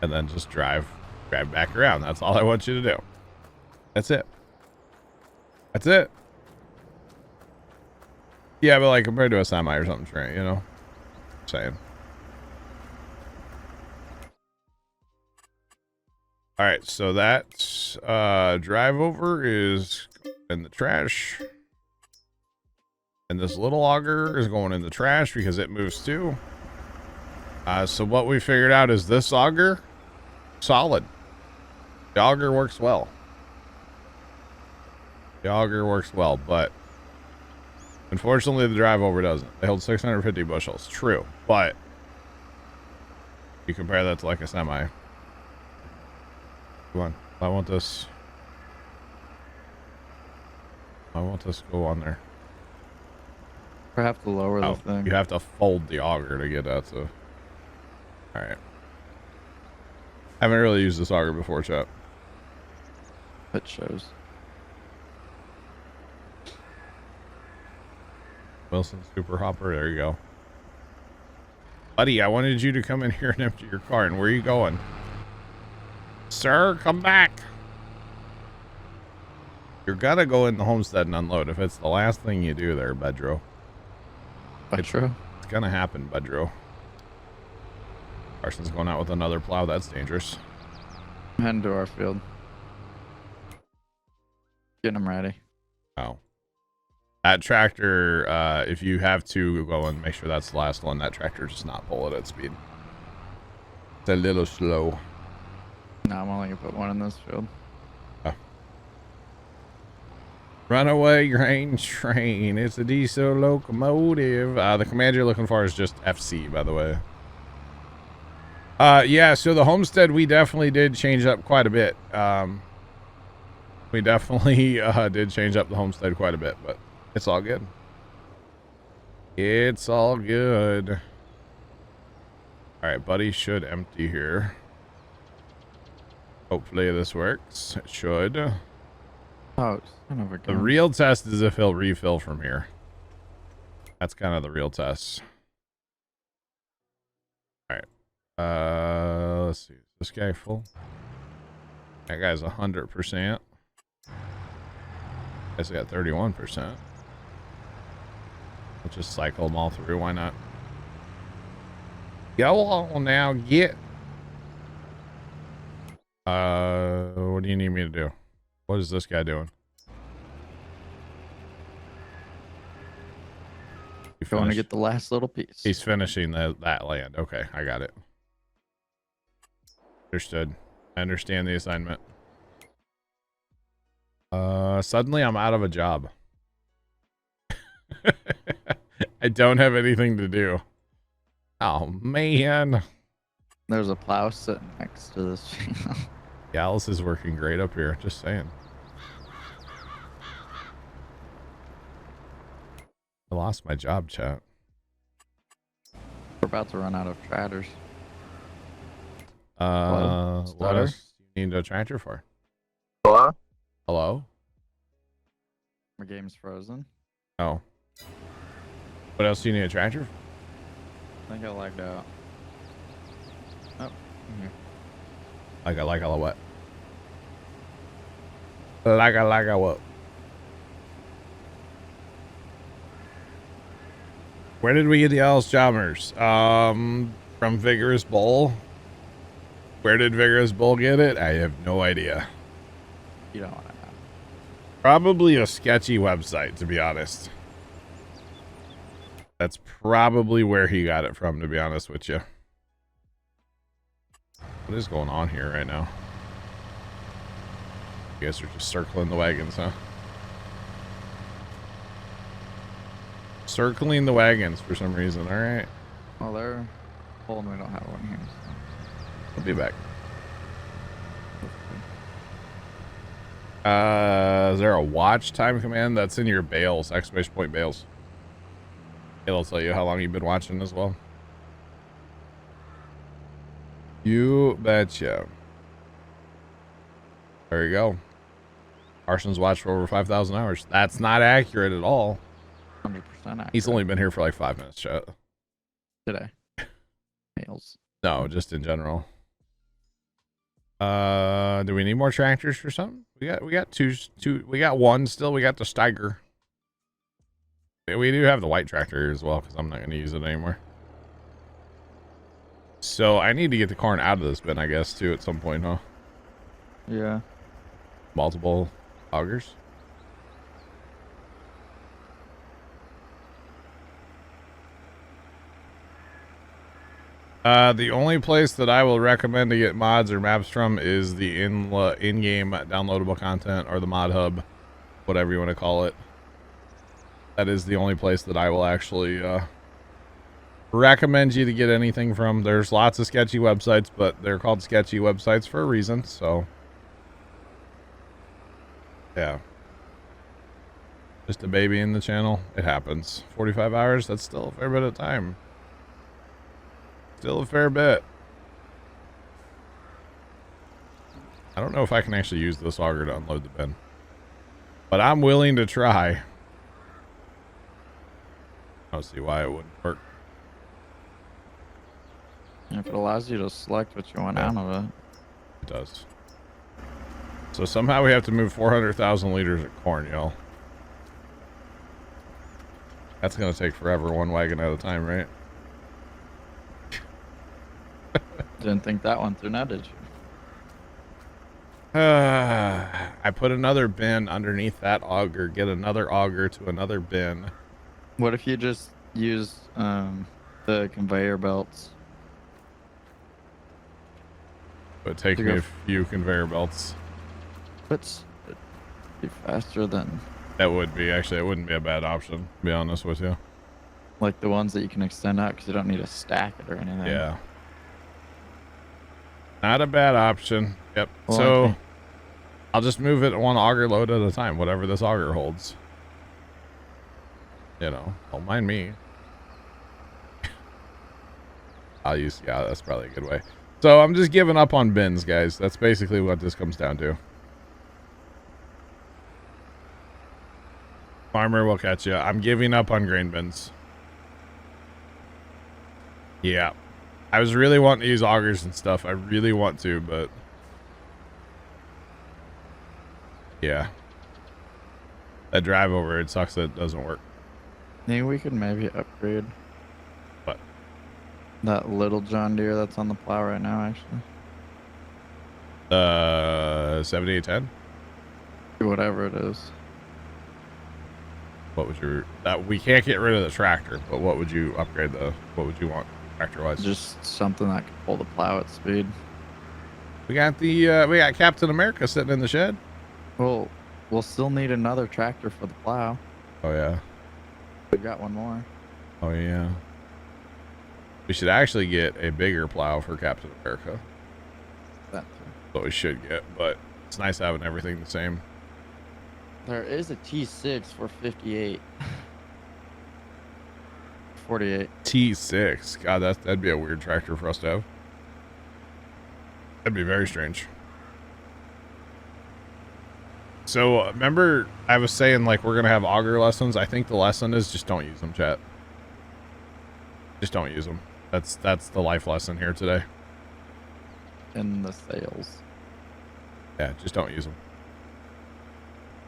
And then just drive back around. That's all I want you to do. That's it. That's it. Yeah, but like compared to a semi or something, right? You know, saying. All right, so that drive over is in the trash, and this little auger is going in the trash because it moves too. So what we figured out is this auger, solid. The auger works well. The auger works well, but unfortunately the drive over doesn't. They hold 650 bushels. True, but you compare that to like a semi. Come on, I want this. I want this to go on there. I have to lower the thing. You have to fold the auger to get that to. All right. Haven't really used this auger before, chat. It shows. Wilson Super Hopper. There you go. Buddy, I wanted you to come in here and empty your car. And where are you going? Sir, come back. You're gonna go in the homestead and unload if it's the last thing you do there, Bedro. True. It's gonna happen, Bedro. Carson's going out with another plow. That's dangerous. I'm heading to our field. Getting them ready. Oh. That tractor, if you have to go and make sure that's the last one, that tractor does not pull it at speed. It's a little slow. No, I'm only gonna put one in this field. Runaway grain train. It's a diesel locomotive. The command you're looking for is just FC, by the way. Yeah, so the homestead, we definitely did change up quite a bit. We definitely did change up the homestead quite a bit, but it's all good. It's all good. All right, buddy should empty here. Hopefully this works. It should. Oh, son of a The gun. real test is if he'll refill from here. That's kind of the real test. All right. Let's see. Is this guy full? That guy's 100%. Guess I got 31%. We'll just cycle them all through. Why not? Go on now. Get. What do you need me to do? What is this guy doing? Going to get the last little piece. He's finishing that land. Okay, I got it. Understood. I understand the assignment. Suddenly I'm out of a job. I don't have anything to do. Oh, man. There's a plow sitting next to this channel. Gallus is working great up here. Just saying. I lost my job, chat. We're about to run out of tractors. What Stutter? else do you need a tractor for? Hello? Hello? My game's frozen. Oh. What else do you need a tractor for? I think I lagged out. Oh, here. Like a what? Like a what? Where did we get the Alice Chalmers? From Vigorous Bull. Where did Vigorous Bull get it? I have no idea. You don't want to know. Probably a sketchy website, to be honest. That's probably where he got it from, to be honest with you. What is going on here right now? You guys are just circling the wagons, huh? Circling the wagons for some reason, alright. Well, they're pulling. We don't have one here. So. I'll be back. Is there a watch time command that's in your bales, exclamation point bales? It'll tell you how long you've been watching as well. You betcha. There you go. Carson's watched for over 5,000 hours. That's not accurate at all. 100% accurate. He's only been here for like 5 minutes, chat. Today. Males. No, just in general. Do we need more tractors for something? We got two, we got one still. We got the Steiger. We do have the white tractor as well, because I'm not going to use it anymore. So I need to get the corn out of this bin, I guess, too, at some point, huh? Yeah. Multiple augers. The only place that I will recommend to get mods or maps from is the in-game downloadable content, or the mod hub, whatever you want to call it. That is the only place that I will actually recommend you to get anything from. There's lots of sketchy websites, but they're called sketchy websites for a reason, so yeah. Just a baby in the channel. It happens. 45 hours, that's still a fair bit of time. Still a fair bit. I don't know if I can actually use this auger to unload the bin, but I'm willing to try. I don't see why it wouldn't work. If it allows you to select what you want out of it. It does. So somehow we have to move 400,000 liters of corn, y'all. That's going to take forever, one wagon at a time, right? Didn't think that one through now, did you? I put another bin underneath that auger, get another auger to another bin. What if you just use the conveyor belts? It would take me a few conveyor belts. It'd be faster than That would be, actually, it wouldn't be a bad option, to be honest with you. like the ones that you can extend out because you don't need to stack it or anything. Yeah. Not a bad option. Yep. Well, So okay. I'll just move it one auger load at a time, whatever this auger holds. You know, don't mind me. I'll use, yeah, that's probably a good way. So I'm just giving up on bins, guys. That's basically what this comes down to. Farmer will catch you. I'm giving up on grain bins. Yeah. I was really wanting to use augers and stuff. I really want to, but yeah. That drive over, it sucks that it doesn't work. Maybe we could maybe upgrade What? that little John Deere that's on the plow right now, actually. 7810? Whatever it is. What would your, that we can't get rid of the tractor, but what would you upgrade what would you want tractor wise? Just something that could pull the plow at speed. We got Captain America sitting in the shed. Well, we'll still need another tractor for the plow. Oh yeah. We got one more. Oh yeah. We should actually get a bigger plow for Captain America. That What we should get, but it's nice having everything the same. there is a T6 for 58. 48. T6. God, that'd be a weird tractor for us to have. That'd be very strange. So remember, I was saying like we're gonna have auger lessons. I think the lesson is just don't use them, chat. Just don't use them. That's the life lesson here today. In the sales. Yeah, just don't use them.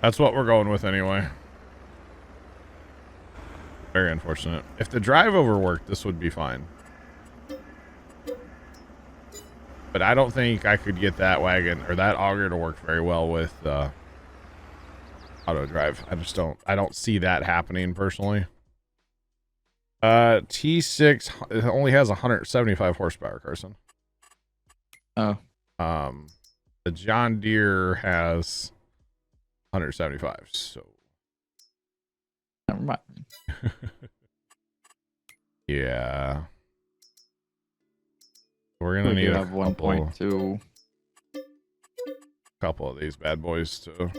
That's what we're going with anyway. Very unfortunate. If the drive over worked, this would be fine. But I don't think I could get that wagon or that auger to work very well with auto drive. I don't see that happening personally. T6 it only has 175 horsepower, Carson. Oh. The John Deere has 175, so Never mind. yeah. We're gonna We need do a have 1.2. couple of these bad boys to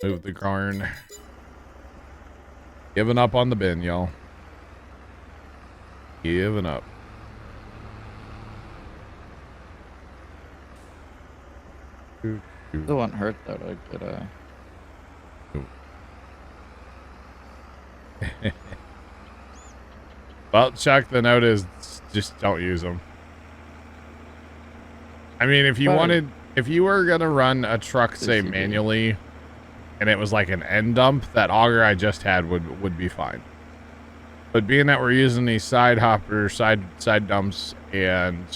move the garn. Giving up on the bin, y'all. Giving up. It wouldn't hurt though to get a. Well, Chuck, the note is just don't use them. I mean, if you were gonna run a truck, say manually, and it was like an end dump, that auger I just had would be fine. But being that we're using these side hoppers, side dumps, and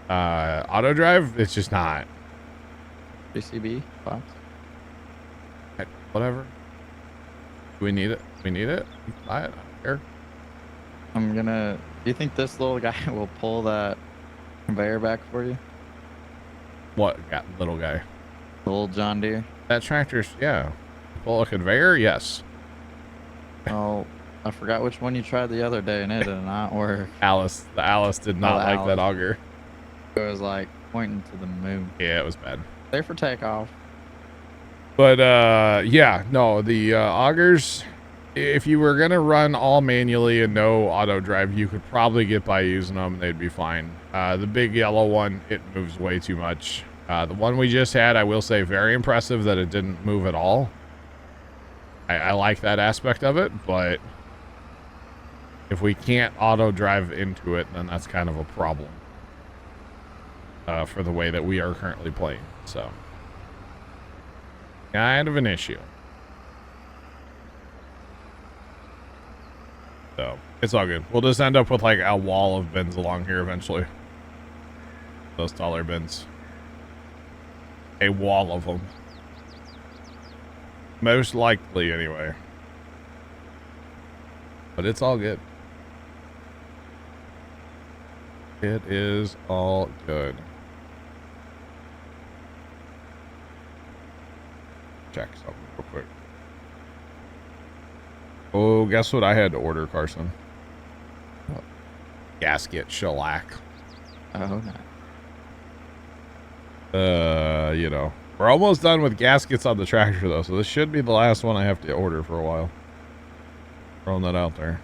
auto drive, it's just not. JCB box. Whatever. Do we need it? We need it. Buy it. I don't care. I'm gonna. Do you think this little guy will pull that conveyor back for you? What little guy? The little John Deere. That tractor's pull a conveyor. Yes. Oh, I forgot which one you tried the other day, and it did not work. The Alice did not like that auger. It was like pointing to the moon. Yeah, it was bad. There for takeoff. But yeah, no, the augers, if you were gonna run all manually and no auto drive, you could probably get by using them. They'd be fine. The big yellow one, it moves way too much. The one we just had, I will say, very impressive that it didn't move at all. I like that aspect of it, but if we can't auto drive into it, then that's kind of a problem for the way that we are currently playing. So, kind of an issue. So, it's all good. We'll just end up with like a wall of bins along here eventually. Those taller bins. A wall of them. Most likely, anyway. But it's all good. It is all good. Check something real quick. Oh, guess what I had to order, Carson? What? Gasket shellac. Oh, no. You know. We're almost done with gaskets on the tractor, though, so this should be the last one I have to order for a while. Throwing that out there.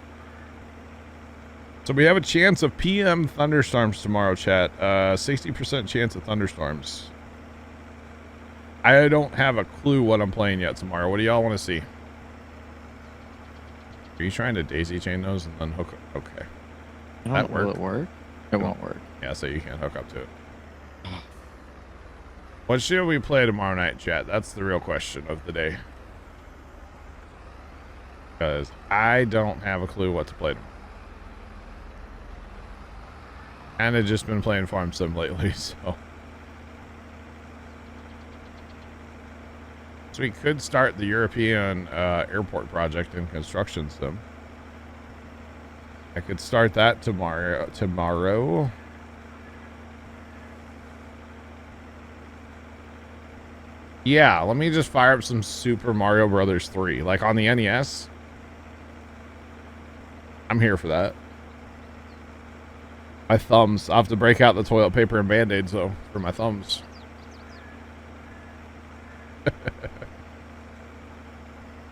So we have a chance of PM thunderstorms tomorrow, chat. 60% chance of thunderstorms. I don't have a clue what I'm playing yet tomorrow. What do y'all want to see? Are you trying to daisy chain those and then hook up? Okay. Will it work? It won't work. Yeah, so you can't hook up to it. What should we play tomorrow night, chat? That's the real question of the day. Because I don't have a clue what to play tomorrow. And I've just been playing Farm Sim lately, so. So we could start the European airport project in construction sim. I could start that tomorrow. Yeah, let me just fire up some Super Mario Brothers 3, like on the NES. I'm here for that. My thumbs. I'll have to break out the toilet paper and Band-Aids, though, for my thumbs.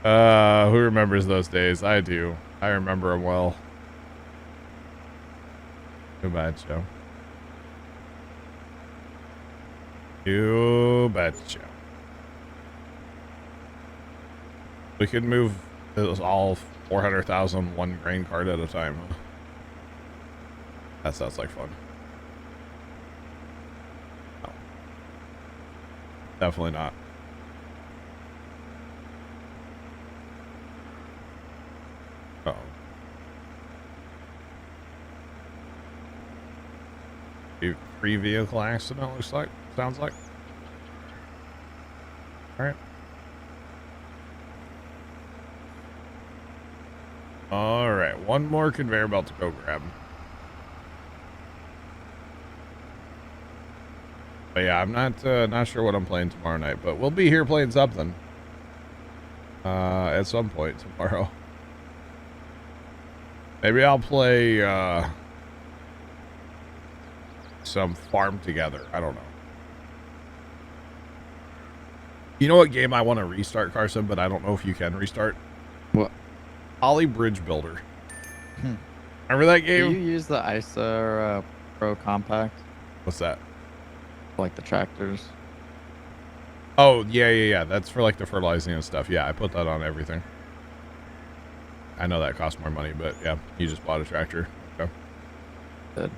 Who remembers those days? I do. I remember them well. Too bad, Joe. You betcha. We could move this all 400,000 one grain card at a time. That sounds like fun. No. Definitely not. Uh-oh. Free vehicle accident, looks like. Sounds like. Alright. Alright, one more conveyor belt to go grab. But yeah, I'm not sure what I'm playing tomorrow night, but we'll be here playing something. At some point tomorrow. Maybe I'll play, some Farm Together. I don't know. You know what game I want to restart, Carson, but I don't know if you can restart? What? Ollie Bridge Builder. Remember that game? Do you use the ISA Pro Compact? What's that? Like the tractors? Oh, yeah. That's for like the fertilizing and stuff. Yeah, I put that on everything. I know that costs more money, but yeah, you just bought a tractor. Okay. Good.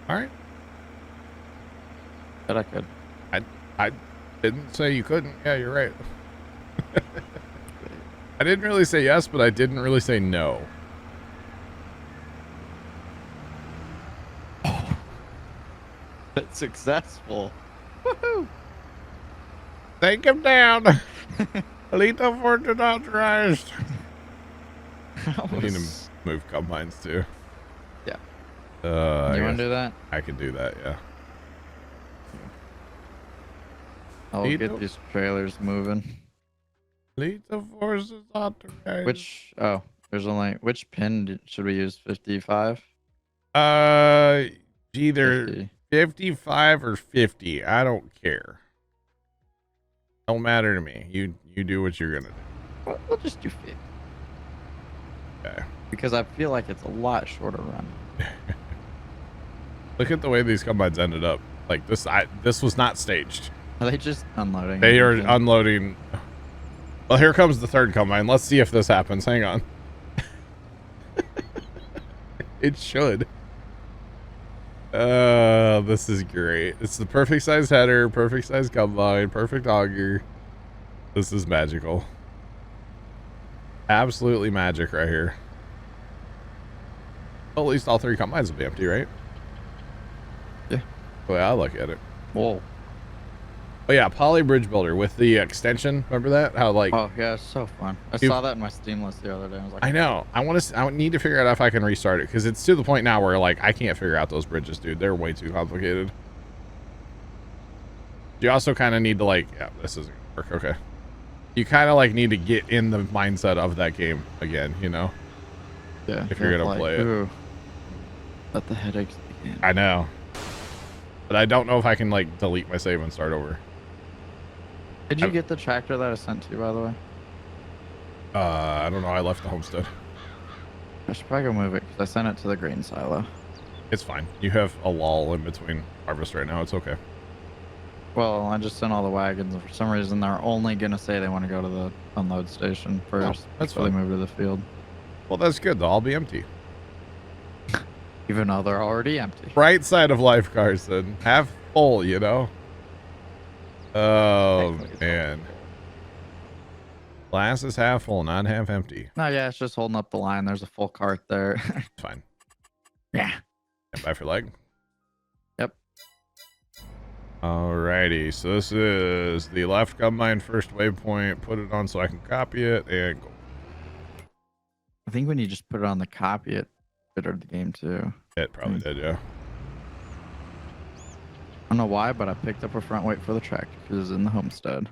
All right. But I could. I didn't say you couldn't. Yeah, you're right. I didn't really say yes, but I didn't really say no. It's successful. Woohoo! Take him down. Lethal Fortune authorized. I need to move combines too. Yeah. You want to do that? I can do that, yeah. I'll get these trailers moving. Lethal Force is authorized. Which pin should we use? 55? Either 50. 55 or 50. I don't care. Don't matter to me. You do what you're gonna do. We'll just do 50. Okay. Because I feel like it's a lot shorter run. Look at the way these combines ended up. Like this was not staged. Are they just unloading? They are everything? unloading. Well, here comes the third combine. Let's see if this happens. Hang on. It should. This is great. It's the perfect size header, perfect size combine, perfect auger. This is magical. Absolutely magic right here. Well, at least all three combines will be empty, right? Yeah. The way I look at it. Whoa. But yeah, Poly Bridge Builder with the extension. Remember that? How like? Oh yeah, it's so fun. I saw that in my Steam list the other day. I was like, I know. I need to figure out if I can restart it because it's to the point now where like I can't figure out those bridges, dude. They're way too complicated. You also kind of need to like, yeah, this isn't gonna work. Okay. You kind of like need to get in the mindset of that game again, you know? yeah. If you're gonna play it. Ooh, let the headaches begin. I know. But I don't know if I can like delete my save and start over. Did you get the tractor that I sent to you, by the way? I don't know. I left the homestead. I should probably go move it because I sent it to the grain silo. It's fine. You have a lull in between harvest right now. It's okay. Well, I just sent all the wagons, and for some reason they're only gonna say they want to go to the unload station first. That's before they fine. move to the field. Well, that's good. They'll all be empty. Even though they're already empty. Bright side of life, Carson. Half full, you know? Oh, man. Glass is half full, not half empty. No, yeah, it's just holding up the line. There's a full cart there. Fine. Yeah. Stand by for leg. Yep. Alrighty. So this is the left combine first waypoint. Put it on so I can copy it and go. I think when you just put it on the copy, it bittered the game too. It probably did, yeah. don't know why, but I picked up a front weight for the tractor because it's in the homestead.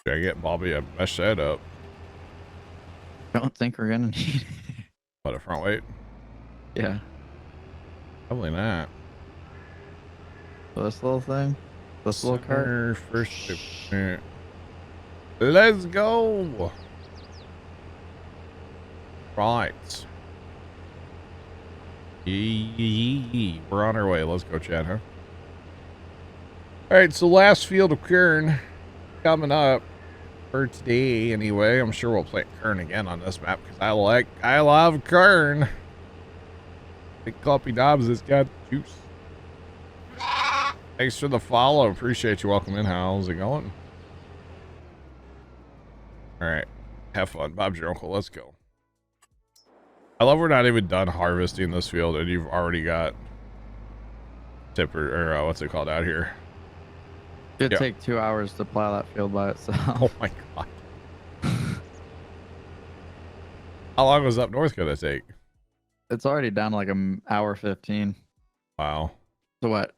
Should I get Bobby a mesh setup? Don't think we're gonna need it. What, a front weight? Yeah. Probably not. So this little thing, this little cart. Center first. Let's go. Right. We're on our way. Let's go, Chad, huh? All right, so last field of Kern coming up for today anyway. I'm sure we'll play Kern again on this map because I love Kern. Big Clumpy Dobbs has got juice. Thanks for the follow. Appreciate you. Welcome in. How's it going? All right. Have fun. Bob's your uncle. Let's go. I love we're not even done harvesting this field and you've already got tipper or what's it called out here? It'd take 2 hours to plow that field by itself. Oh my god. How long was up north gonna take? It's already down to like an hour 15. Wow. So what?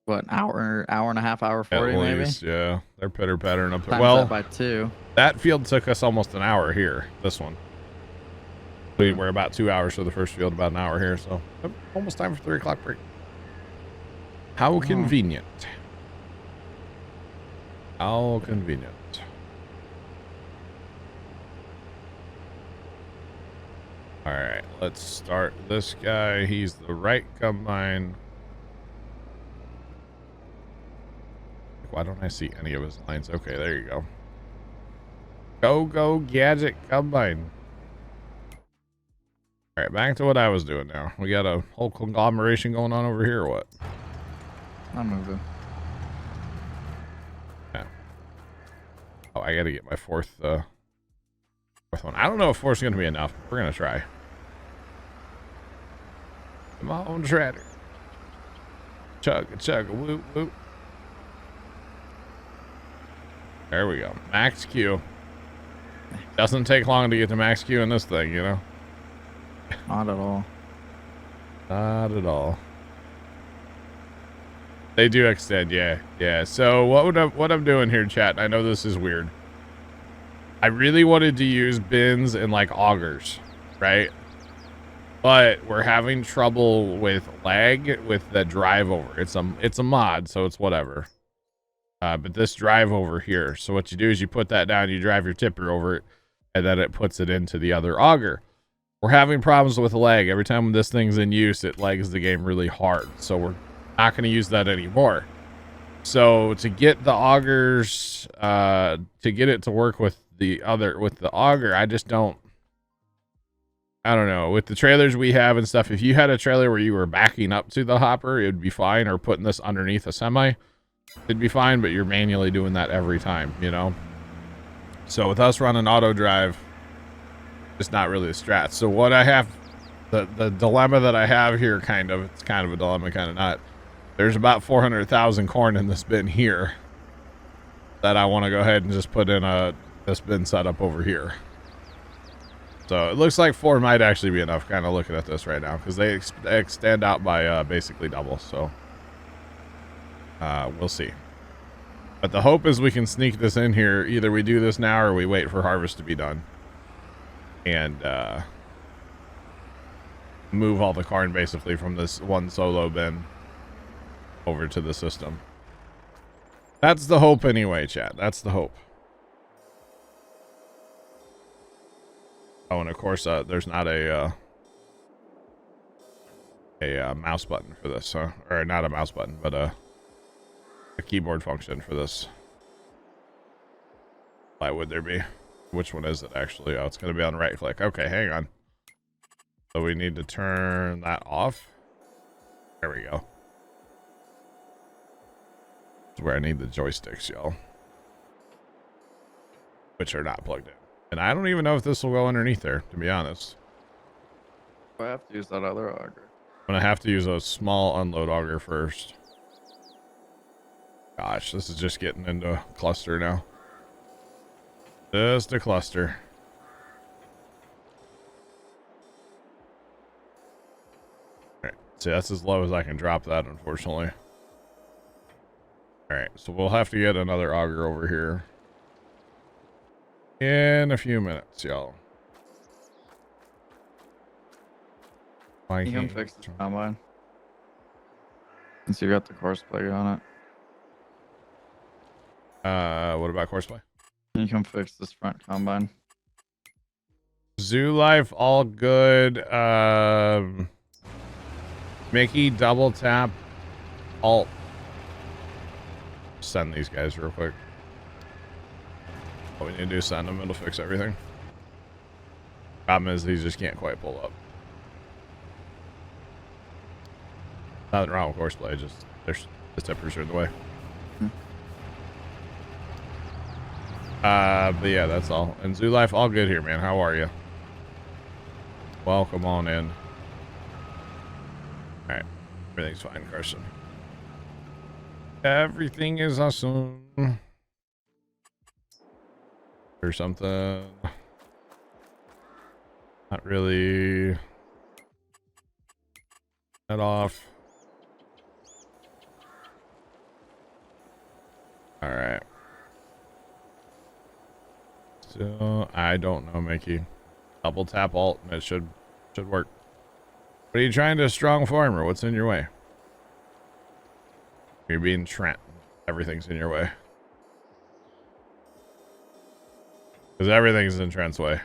What, hour and a half, hour 40 At maybe? least, yeah. They're pitter pattering up there. Times Well, that by 2. that field took us almost an hour here. This one. We're about 2 hours for the first field, about an hour here, so almost time for 3 o'clock break. How convenient. How convenient. All right, let's start this guy. He's the right combine. Why don't I see any of his lines? Okay, there you go. Go gadget combine. All right, back to what I was doing now. We got a whole conglomeration going on over here or what? I'm moving. Yeah. Oh, I gotta get my fourth one. I don't know if fourth's gonna be enough. We're gonna try. Come on, Shredder. Chug, whoop, whoop. There we go. Max Q. Doesn't take long to get to max Q in this thing, you know? Not at all. Not at all. They do extend, yeah. So what I'm doing here, chat, I know this is weird. I really wanted to use bins and like augers, right? But we're having trouble with lag with the drive over. It's a mod, so it's whatever. But this drive over here. So what you do is you put that down, you drive your tipper over it, and then it puts it into the other auger. We're having problems with lag. Every time this thing's in use, it lags the game really hard. So we're not going to use that anymore. So to get the augers, to get it to work with the auger, I don't know. With the trailers we have and stuff, if you had a trailer where you were backing up to the hopper, it would be fine, or putting this underneath a semi, it'd be fine, but you're manually doing that every time, you know? So with us running auto drive, it's not really a strat. So what I have, the dilemma that I have here, it's kind of a dilemma, kind of not. There's about 400,000 corn in this bin here that I want to go ahead and just put in this bin setup over here. So it looks like 4 might actually be enough, kind of looking at this right now, because they extend out by basically double. So we'll see. But the hope is we can sneak this in here. Either we do this now or we wait for harvest to be done. And move all the corn basically from this one solo bin over to the system. That's the hope anyway, chat. That's the hope. Oh, and of course, there's not a mouse button for this, huh? Or not a mouse button, but a keyboard function for this. Why would there be? Which one is it actually? Oh, it's going to be on right click. Okay, hang on. So we need to turn that off. There we go. That's where I need the joysticks, y'all. Which are not plugged in. And I don't even know if this will go underneath there, to be honest. I have to use that other auger. I'm going to have to use a small unload auger first. Gosh, this is just getting into a cluster now. Just a cluster. Alright, so that's as low as I can drop that, unfortunately. Alright, so we'll have to get another auger over here in a few minutes, y'all. Why You can can't fix the combine. Since you got the course plug on it. What about Courseplay? You can fix this front combine. Zoo Life, all good. Mickey, double tap, alt. Send these guys real quick. What we need to do is send them. It'll fix everything. Problem is, these just can't quite pull up. Nothing wrong with Courseplay, just there's the tippers are in the way. But yeah, that's all. And Zoo Life, all good here, man. How are you? Welcome on in. Alright. Everything's fine, Carson. Everything is awesome. Or something. Not really. Head off. Alright. So, I don't know, Mickey. Double tap alt and it should work. What are you trying to strong farmer? What's in your way? You're being Trent. Everything's in your way. Because everything's in Trent's way. In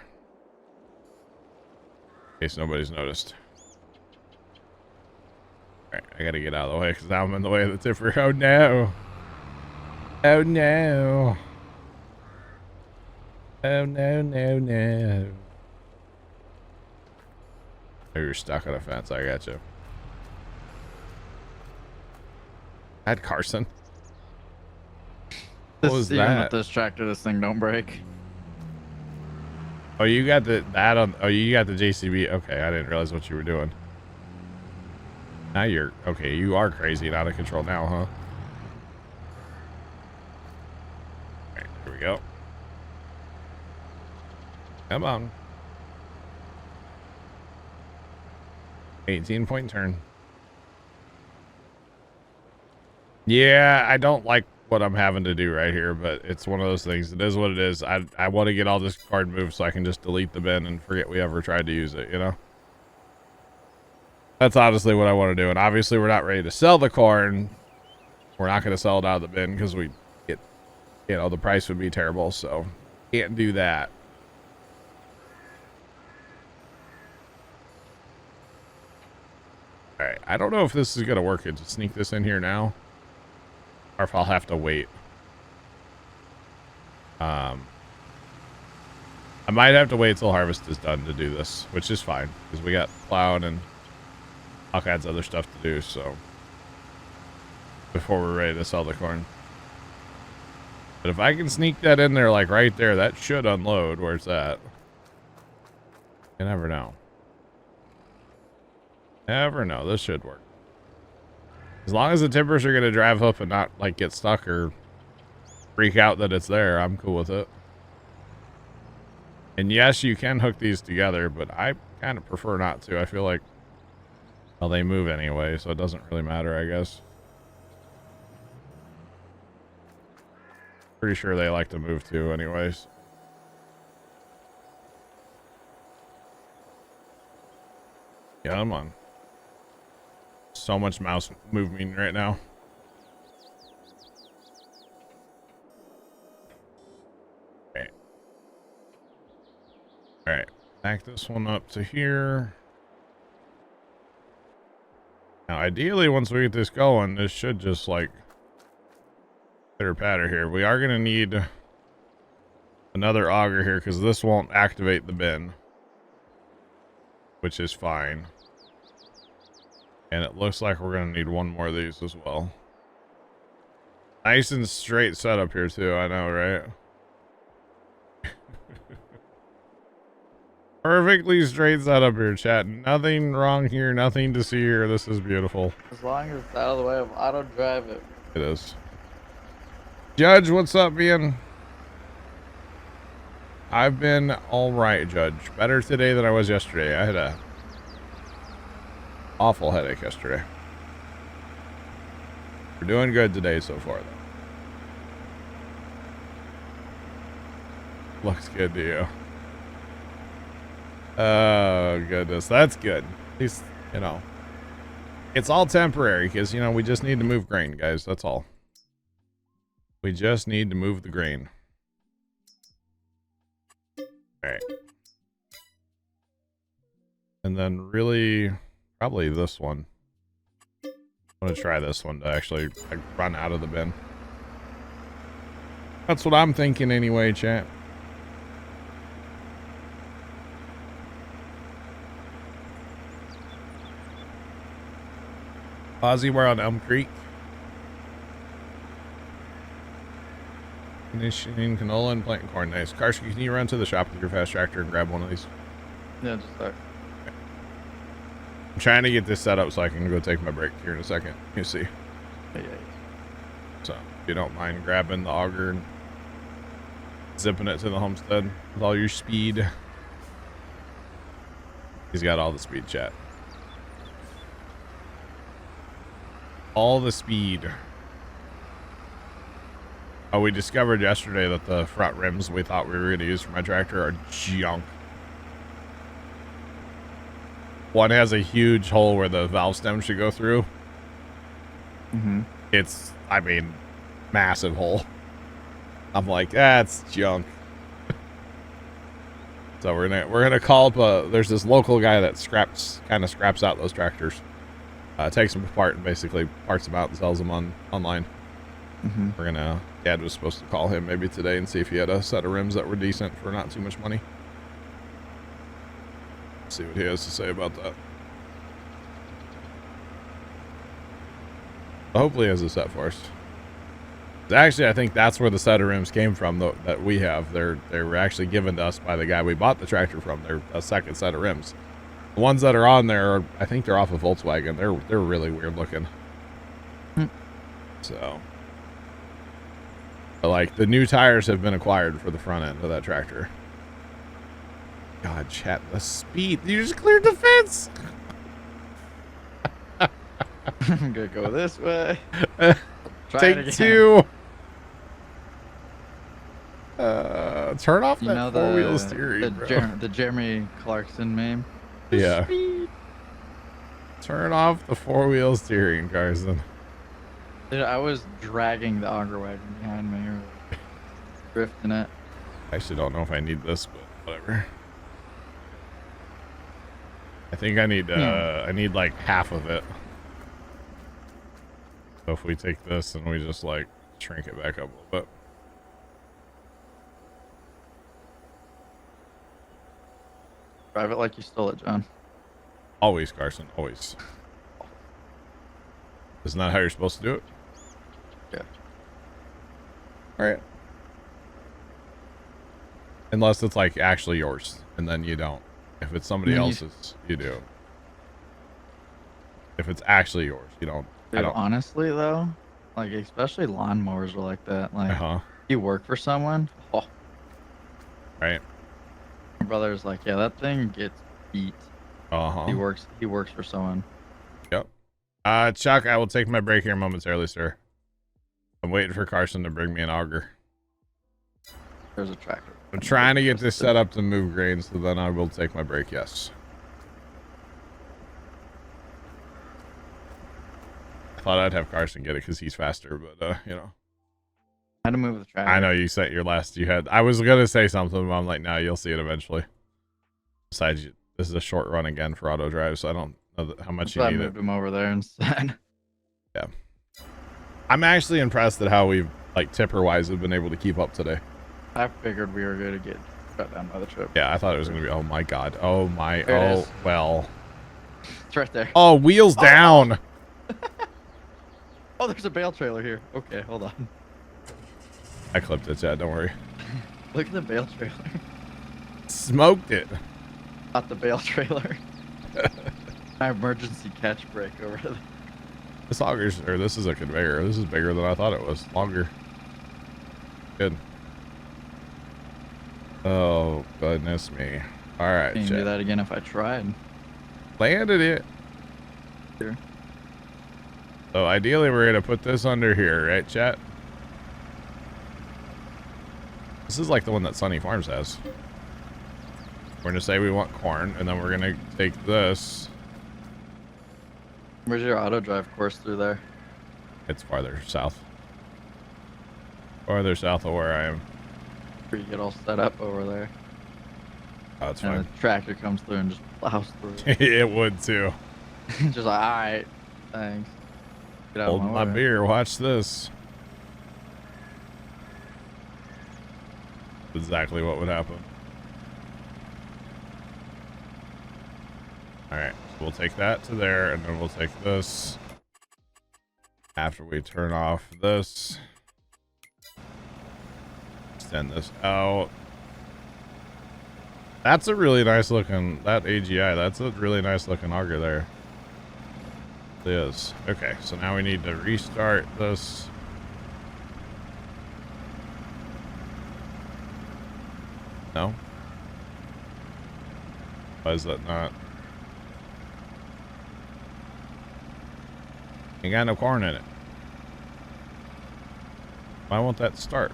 case nobody's noticed. Alright, I gotta get out of the way because now I'm in the way of the tipper. Oh no. Oh no. Oh no, no, no. Oh, you're stuck on a fence. I got you. Had Carson. What was Even that? with this tractor, this thing don't break. Oh, you got that on. Oh, you got the JCB. Okay, I didn't realize what you were doing. Now you're okay. You are crazy and out of control now, huh? All right, here we go. Come on. 18-point turn. Yeah, I don't like what I'm having to do right here, but it's one of those things. It is what it is. I want to get all this card moved so I can just delete the bin and forget we ever tried to use it, you know? That's honestly what I want to do. And obviously we're not ready to sell the corn. We're not going to sell it out of the bin because we get, you know, the price would be terrible. So can't do that. All right. I don't know if this is going to work. To sneak this in here now. Or if I'll have to wait. I might have to wait till harvest is done to do this, which is fine because we got plowing and all kinds of other stuff to do. So before we're ready to sell the corn, but if I can sneak that in there, like right there, that should unload where it's at. You never know. Never know. This should work. As long as the tippers are going to drive up and not like get stuck or freak out that it's there, I'm cool with it. And yes, you can hook these together, but I kind of prefer not to. I feel like, well, they move anyway, so it doesn't really matter, I guess. Pretty sure they like to move too anyways. Yeah, I'm on. So much mouse movement right now. Okay. All right, back this one up to here. Now, ideally, once we get this going, this should just like pitter patter here. We are gonna need another auger here because this won't activate the bin, which is fine. And it looks like we're going to need one more of these as well. Nice and straight setup here too, I know, right? Perfectly straight setup here, chat. Nothing wrong here, nothing to see here. This is beautiful. As long as it's out of the way of auto drive it. It is. Judge, what's up, man? I've been all right, Judge. Better today than I was yesterday. I had a Awful headache yesterday. We're doing good today so far, though. Looks good to you. Oh, goodness. That's good. At least, you know, it's all temporary because, you know, we just need to move grain, guys. That's all. We just need to move the grain. All right. And then really, probably this one. I'm going to try this one to actually like, run out of the bin. That's what I'm thinking anyway, chat. Ozzy, we're on Elm Creek. Finishing canola and planting corn. Nice. Carson, can you run to the shop with your fast tractor and grab one of these? Yeah, just like. I'm trying to get this set up so I can go take my break here in a second. You see. Yeah. So, if you don't mind grabbing the auger and zipping it to the homestead with all your speed. He's got all the speed, chat. All the speed. Oh, we discovered yesterday that the front rims we thought we were going to use for my tractor are junk. One has a huge hole where the valve stem should go through. Mm-hmm. It's, I mean, massive hole. I'm like, that's junk. So we're gonna call up there's this local guy that kind of scraps out those tractors. Takes them apart and basically parts them out and sells them online. Mm-hmm. Dad was supposed to call him maybe today and see if he had a set of rims that were decent for not too much money. See what he has to say about that. But hopefully he has a set for us. Actually, I think that's where the set of rims came from that we have. They were actually given to us by the guy we bought the tractor from. They're a second set of rims. The ones that are on there, I think they're off of Volkswagen. They're really weird looking. So, but like the new tires have been acquired for the front end of that tractor. God, chat, the speed! You just cleared the fence. I'm gonna go this way. Take two. Turn off that four-wheel steering, bro. The Jeremy Clarkson meme. Yeah. Turn off the four-wheel steering, Carson. Dude, I was dragging the auger wagon behind me, or drifting it. I actually don't know if I need this, but whatever. I think I need I need like half of it. So if we take this and we just like shrink it back up a little bit. Drive it like you stole it, John. Always, Carson, always. Isn't that how you're supposed to do it? Yeah. All right. Unless it's like actually yours, and then you don't. If it's somebody else's, you do. If it's actually yours, you don't. Dude, honestly though, like especially lawnmowers are like that. Like, you work for someone. Oh. Right. My brother's like, yeah, that thing gets beat. He works for someone. Yep. Chuck, I will take my break here momentarily, sir. I'm waiting for Carson to bring me an auger. There's a tractor. I'm trying to get this set up to move grain, so then I will take my break, yes. I thought I'd have Carson get it because he's faster, but, you know. I had to move the tractor. I know you sent your last, I was going to say something, but I'm like, nah, you'll see it eventually. Besides, this is a short run again for auto drive, so I don't know how much you need it. I moved him over there instead. Yeah. I'm actually impressed at how we've, like, tipper-wise, have been able to keep up today. I figured we were going to get cut down by the trip. Yeah, I thought it was going to be, oh my god. Oh my, well. It's right there. Oh, wheels down. Oh, there's a bale trailer here. Okay, hold on. I clipped it, Chad, don't worry. Look at the bale trailer. Smoked it. Not the bale trailer. My emergency catch brake over there. This is a conveyor. This is bigger than I thought it was. Longer. Good. Oh, goodness me. All right, Can you do that again if I tried? Landed it. Here. So ideally we're going to put this under here, right, chat? This is like the one that Sunny Farms has. We're going to say we want corn, and then we're going to take this. Where's your auto drive course through there? It's farther south. Farther south of where I am. Where you get all set up over there. Oh, it's And fine. the tractor comes through and just plows through. It would too. Just like, alright, thanks. Get out Hold of my way. beer. Watch this. Exactly what would happen. Alright, so we'll take that to there, and then we'll take this after we turn off this. Extend this out. That's a really nice looking, that AGI, that's a really nice looking auger there. It is. Okay, so now we need to restart this. No? Why is that not? Ain't got no corn in it. Why won't that start?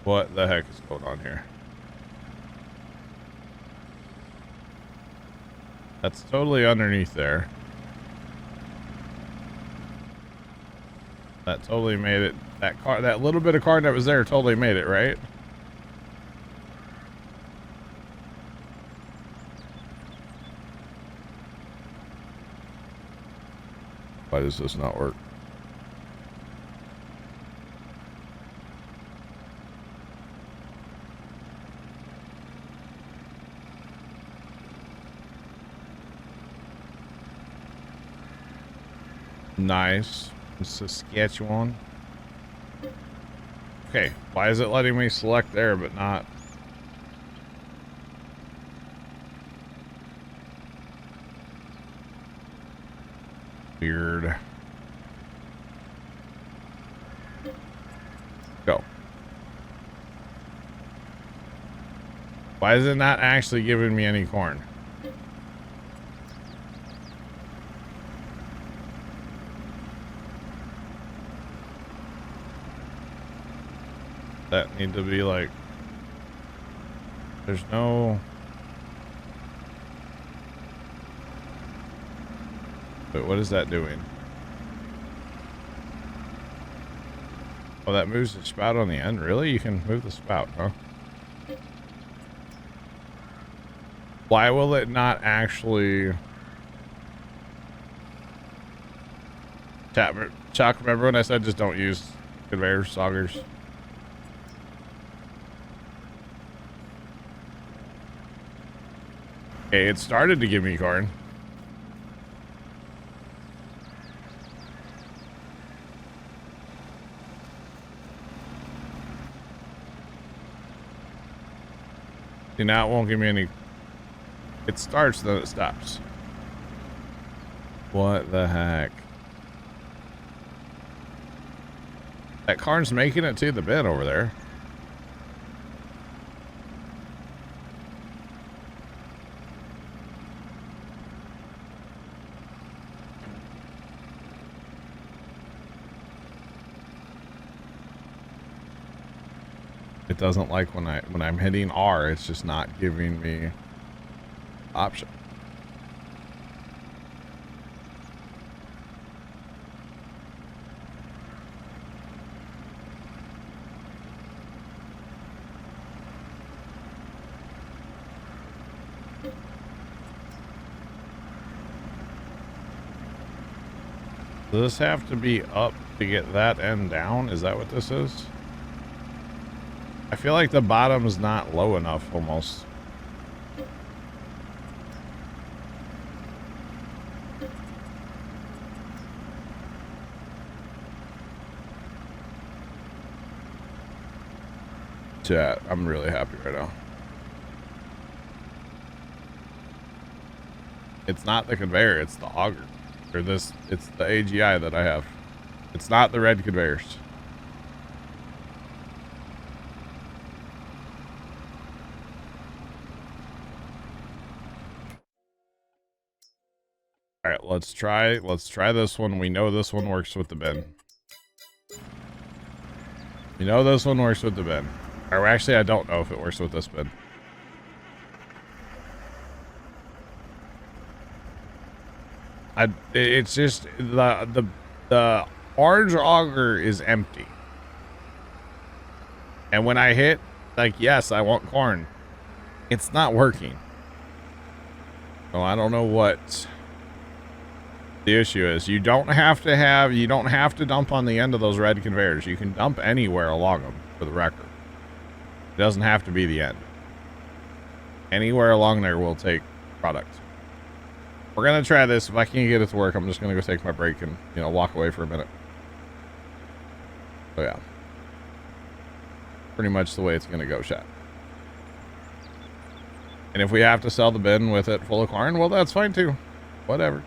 What the heck is going on here? That's totally underneath there. That totally made it. That car, that little bit of corn that was there totally made it, right? Why does this not work? Nice. Saskatchewan. Okay, why is it letting me select there but not? Weird. Go. Why is it not actually giving me any corn? That need to be like, there's no, but what is that doing? Oh, that moves the spout on the end. Really? You can move the spout, huh? Why will it not actually? Chuck, remember when I said just don't use conveyors, saugers? Okay, it started to give me corn. See, now it won't give me any. It starts, then it stops. What the heck? That corn's making it to the bin over there. It doesn't like when I'm hitting R, it's just not giving me option. Does this have to be up to get that end down? Is that what this is? I feel like the bottom's not low enough almost. Chat, I'm really happy right now. It's not the conveyor, it's the auger. Or this, it's the AGI that I have. It's not the red conveyors. All right, let's try this one. We know this one works with the bin. We know this one works with the bin. Or actually, I don't know if it works with this bin. It's just the orange auger is empty. And when I hit, like, yes, I want corn, it's not working. So I don't know what the issue is. You don't have to dump on the end of those red conveyors. You can dump anywhere along them, for the record. It doesn't have to be the end. Anywhere along there will take product. We're going to try this. If I can't get it to work, I'm just going to go take my break and, you know, walk away for a minute. So yeah. Pretty much the way it's going to go, chat. And if we have to sell the bin with it full of corn, well, that's fine too. Whatever.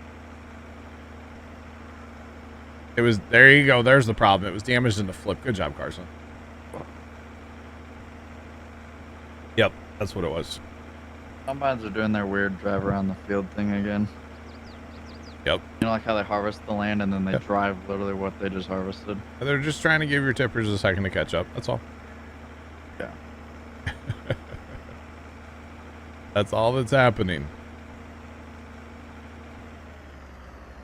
It was, there you go. There's the problem. It was damaged in the flip. Good job, Carson. Yep, that's what it was. Combines are doing their weird drive around the field thing again. Yep. You know, like how they harvest the land and then they drive literally what they just harvested. They're just trying to give your tippers a second to catch up. That's all. Yeah. That's all that's happening.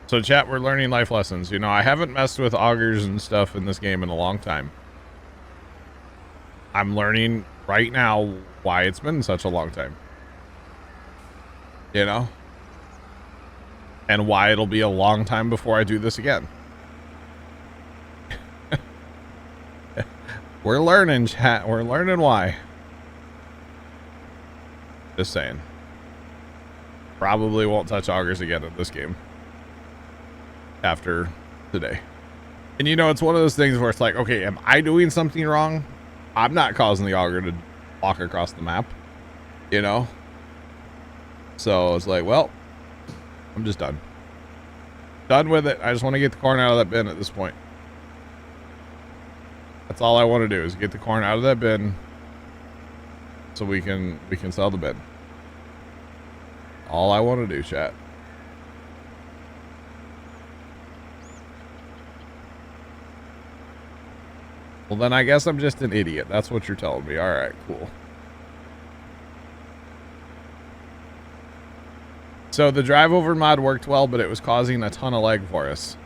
So chat, we're learning life lessons. You know, I haven't messed with augers and stuff in this game in a long time. I'm learning right now why it's been such a long time. You know? And why it'll be a long time before I do this again. We're learning, chat. We're learning why. Just saying. Probably won't touch augers again in this game. After today. And you know, it's one of those things where it's like, okay, am I doing something wrong? I'm not causing the auger to walk across the map. You know? So it's like, well, I'm just done. Done with it. I just want to get the corn out of that bin at this point. That's all I want to do is get the corn out of that bin so we can sell the bin. All I want to do, chat. Well, then I guess I'm just an idiot. That's what you're telling me. All right, cool. So the drive over mod worked well, but it was causing a ton of lag for us.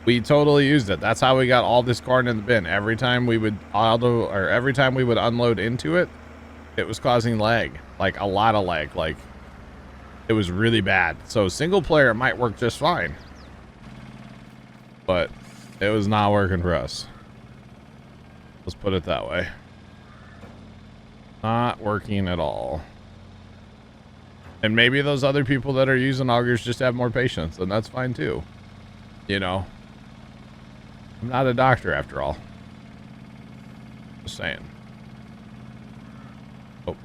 We totally used it. That's how we got all this corn in the bin. Every time we would unload into it, it was causing lag. Like a lot of lag. Like it was really bad. So single player might work just fine. But it was not working for us. Let's put it that way. Not working at all. And maybe those other people that are using augers just have more patience, and that's fine too. You know, I'm not a doctor after all. Just saying. Oh.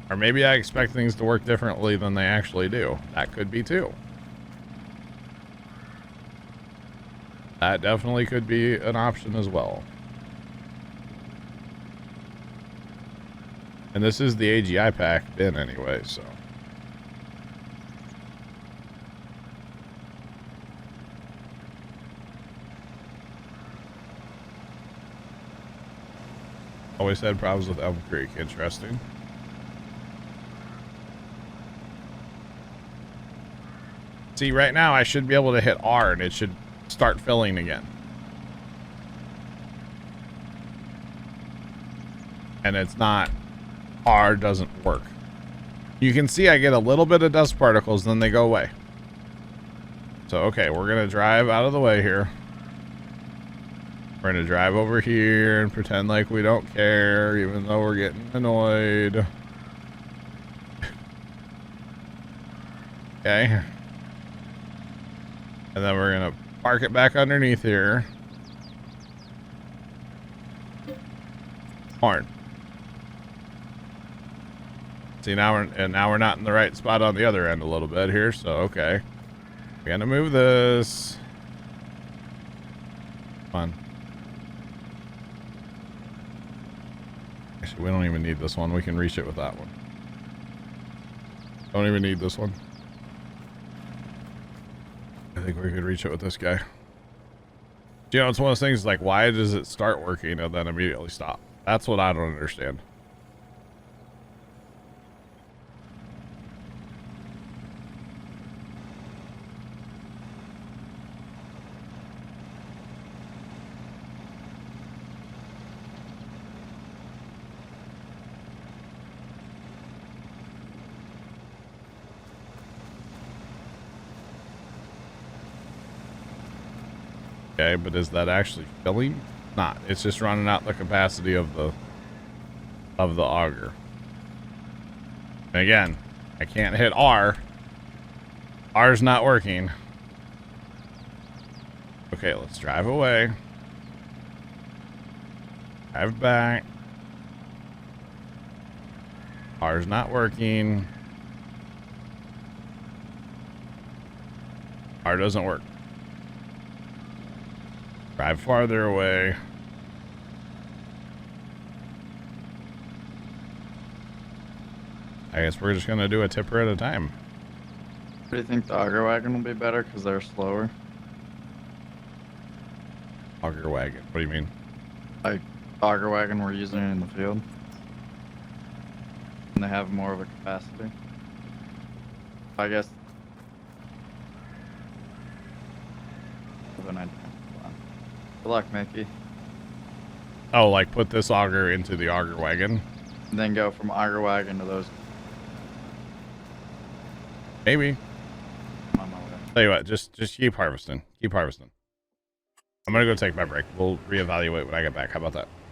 Or maybe I expect things to work differently than they actually do. That could be too. That definitely could be an option as well. And this is the AGI pack bin anyway, so. Always had problems with Elm Creek. Interesting. See, right now I should be able to hit R and it should start filling again. And it's not. R doesn't work. You can see I get a little bit of dust particles, then they go away. So, okay, we're going to drive out of the way here. We're going to drive over here and pretend like we don't care, even though we're getting annoyed. Okay. And then we're going to park it back underneath here. Horn. See, now we're not in the right spot on the other end a little bit here, so okay. We're gonna move this. Come on. Actually, we don't even need this one. We can reach it with that one. Don't even need this one. I think we could reach it with this guy. You know, it's one of those things like, why does it start working and then immediately stop? That's what I don't understand. Okay, but is that actually filling? Not. It's just running out the capacity of the auger. And again, I can't hit R. R's not working. Okay, let's drive away. Drive back. R's not working. R doesn't work. Drive farther away. I guess we're just gonna do a tipper at a time. Do you think the auger wagon will be better because they're slower? Auger wagon. What do you mean? Like auger wagon we're using in the field, and they have more of a capacity. I guess. Good luck, Mickey. Oh, like put this auger into the auger wagon? And then go from auger wagon to those. Maybe. I'm on my way. Tell you what, just keep harvesting. Keep harvesting. I'm gonna go take my break. We'll reevaluate when I get back. How about that?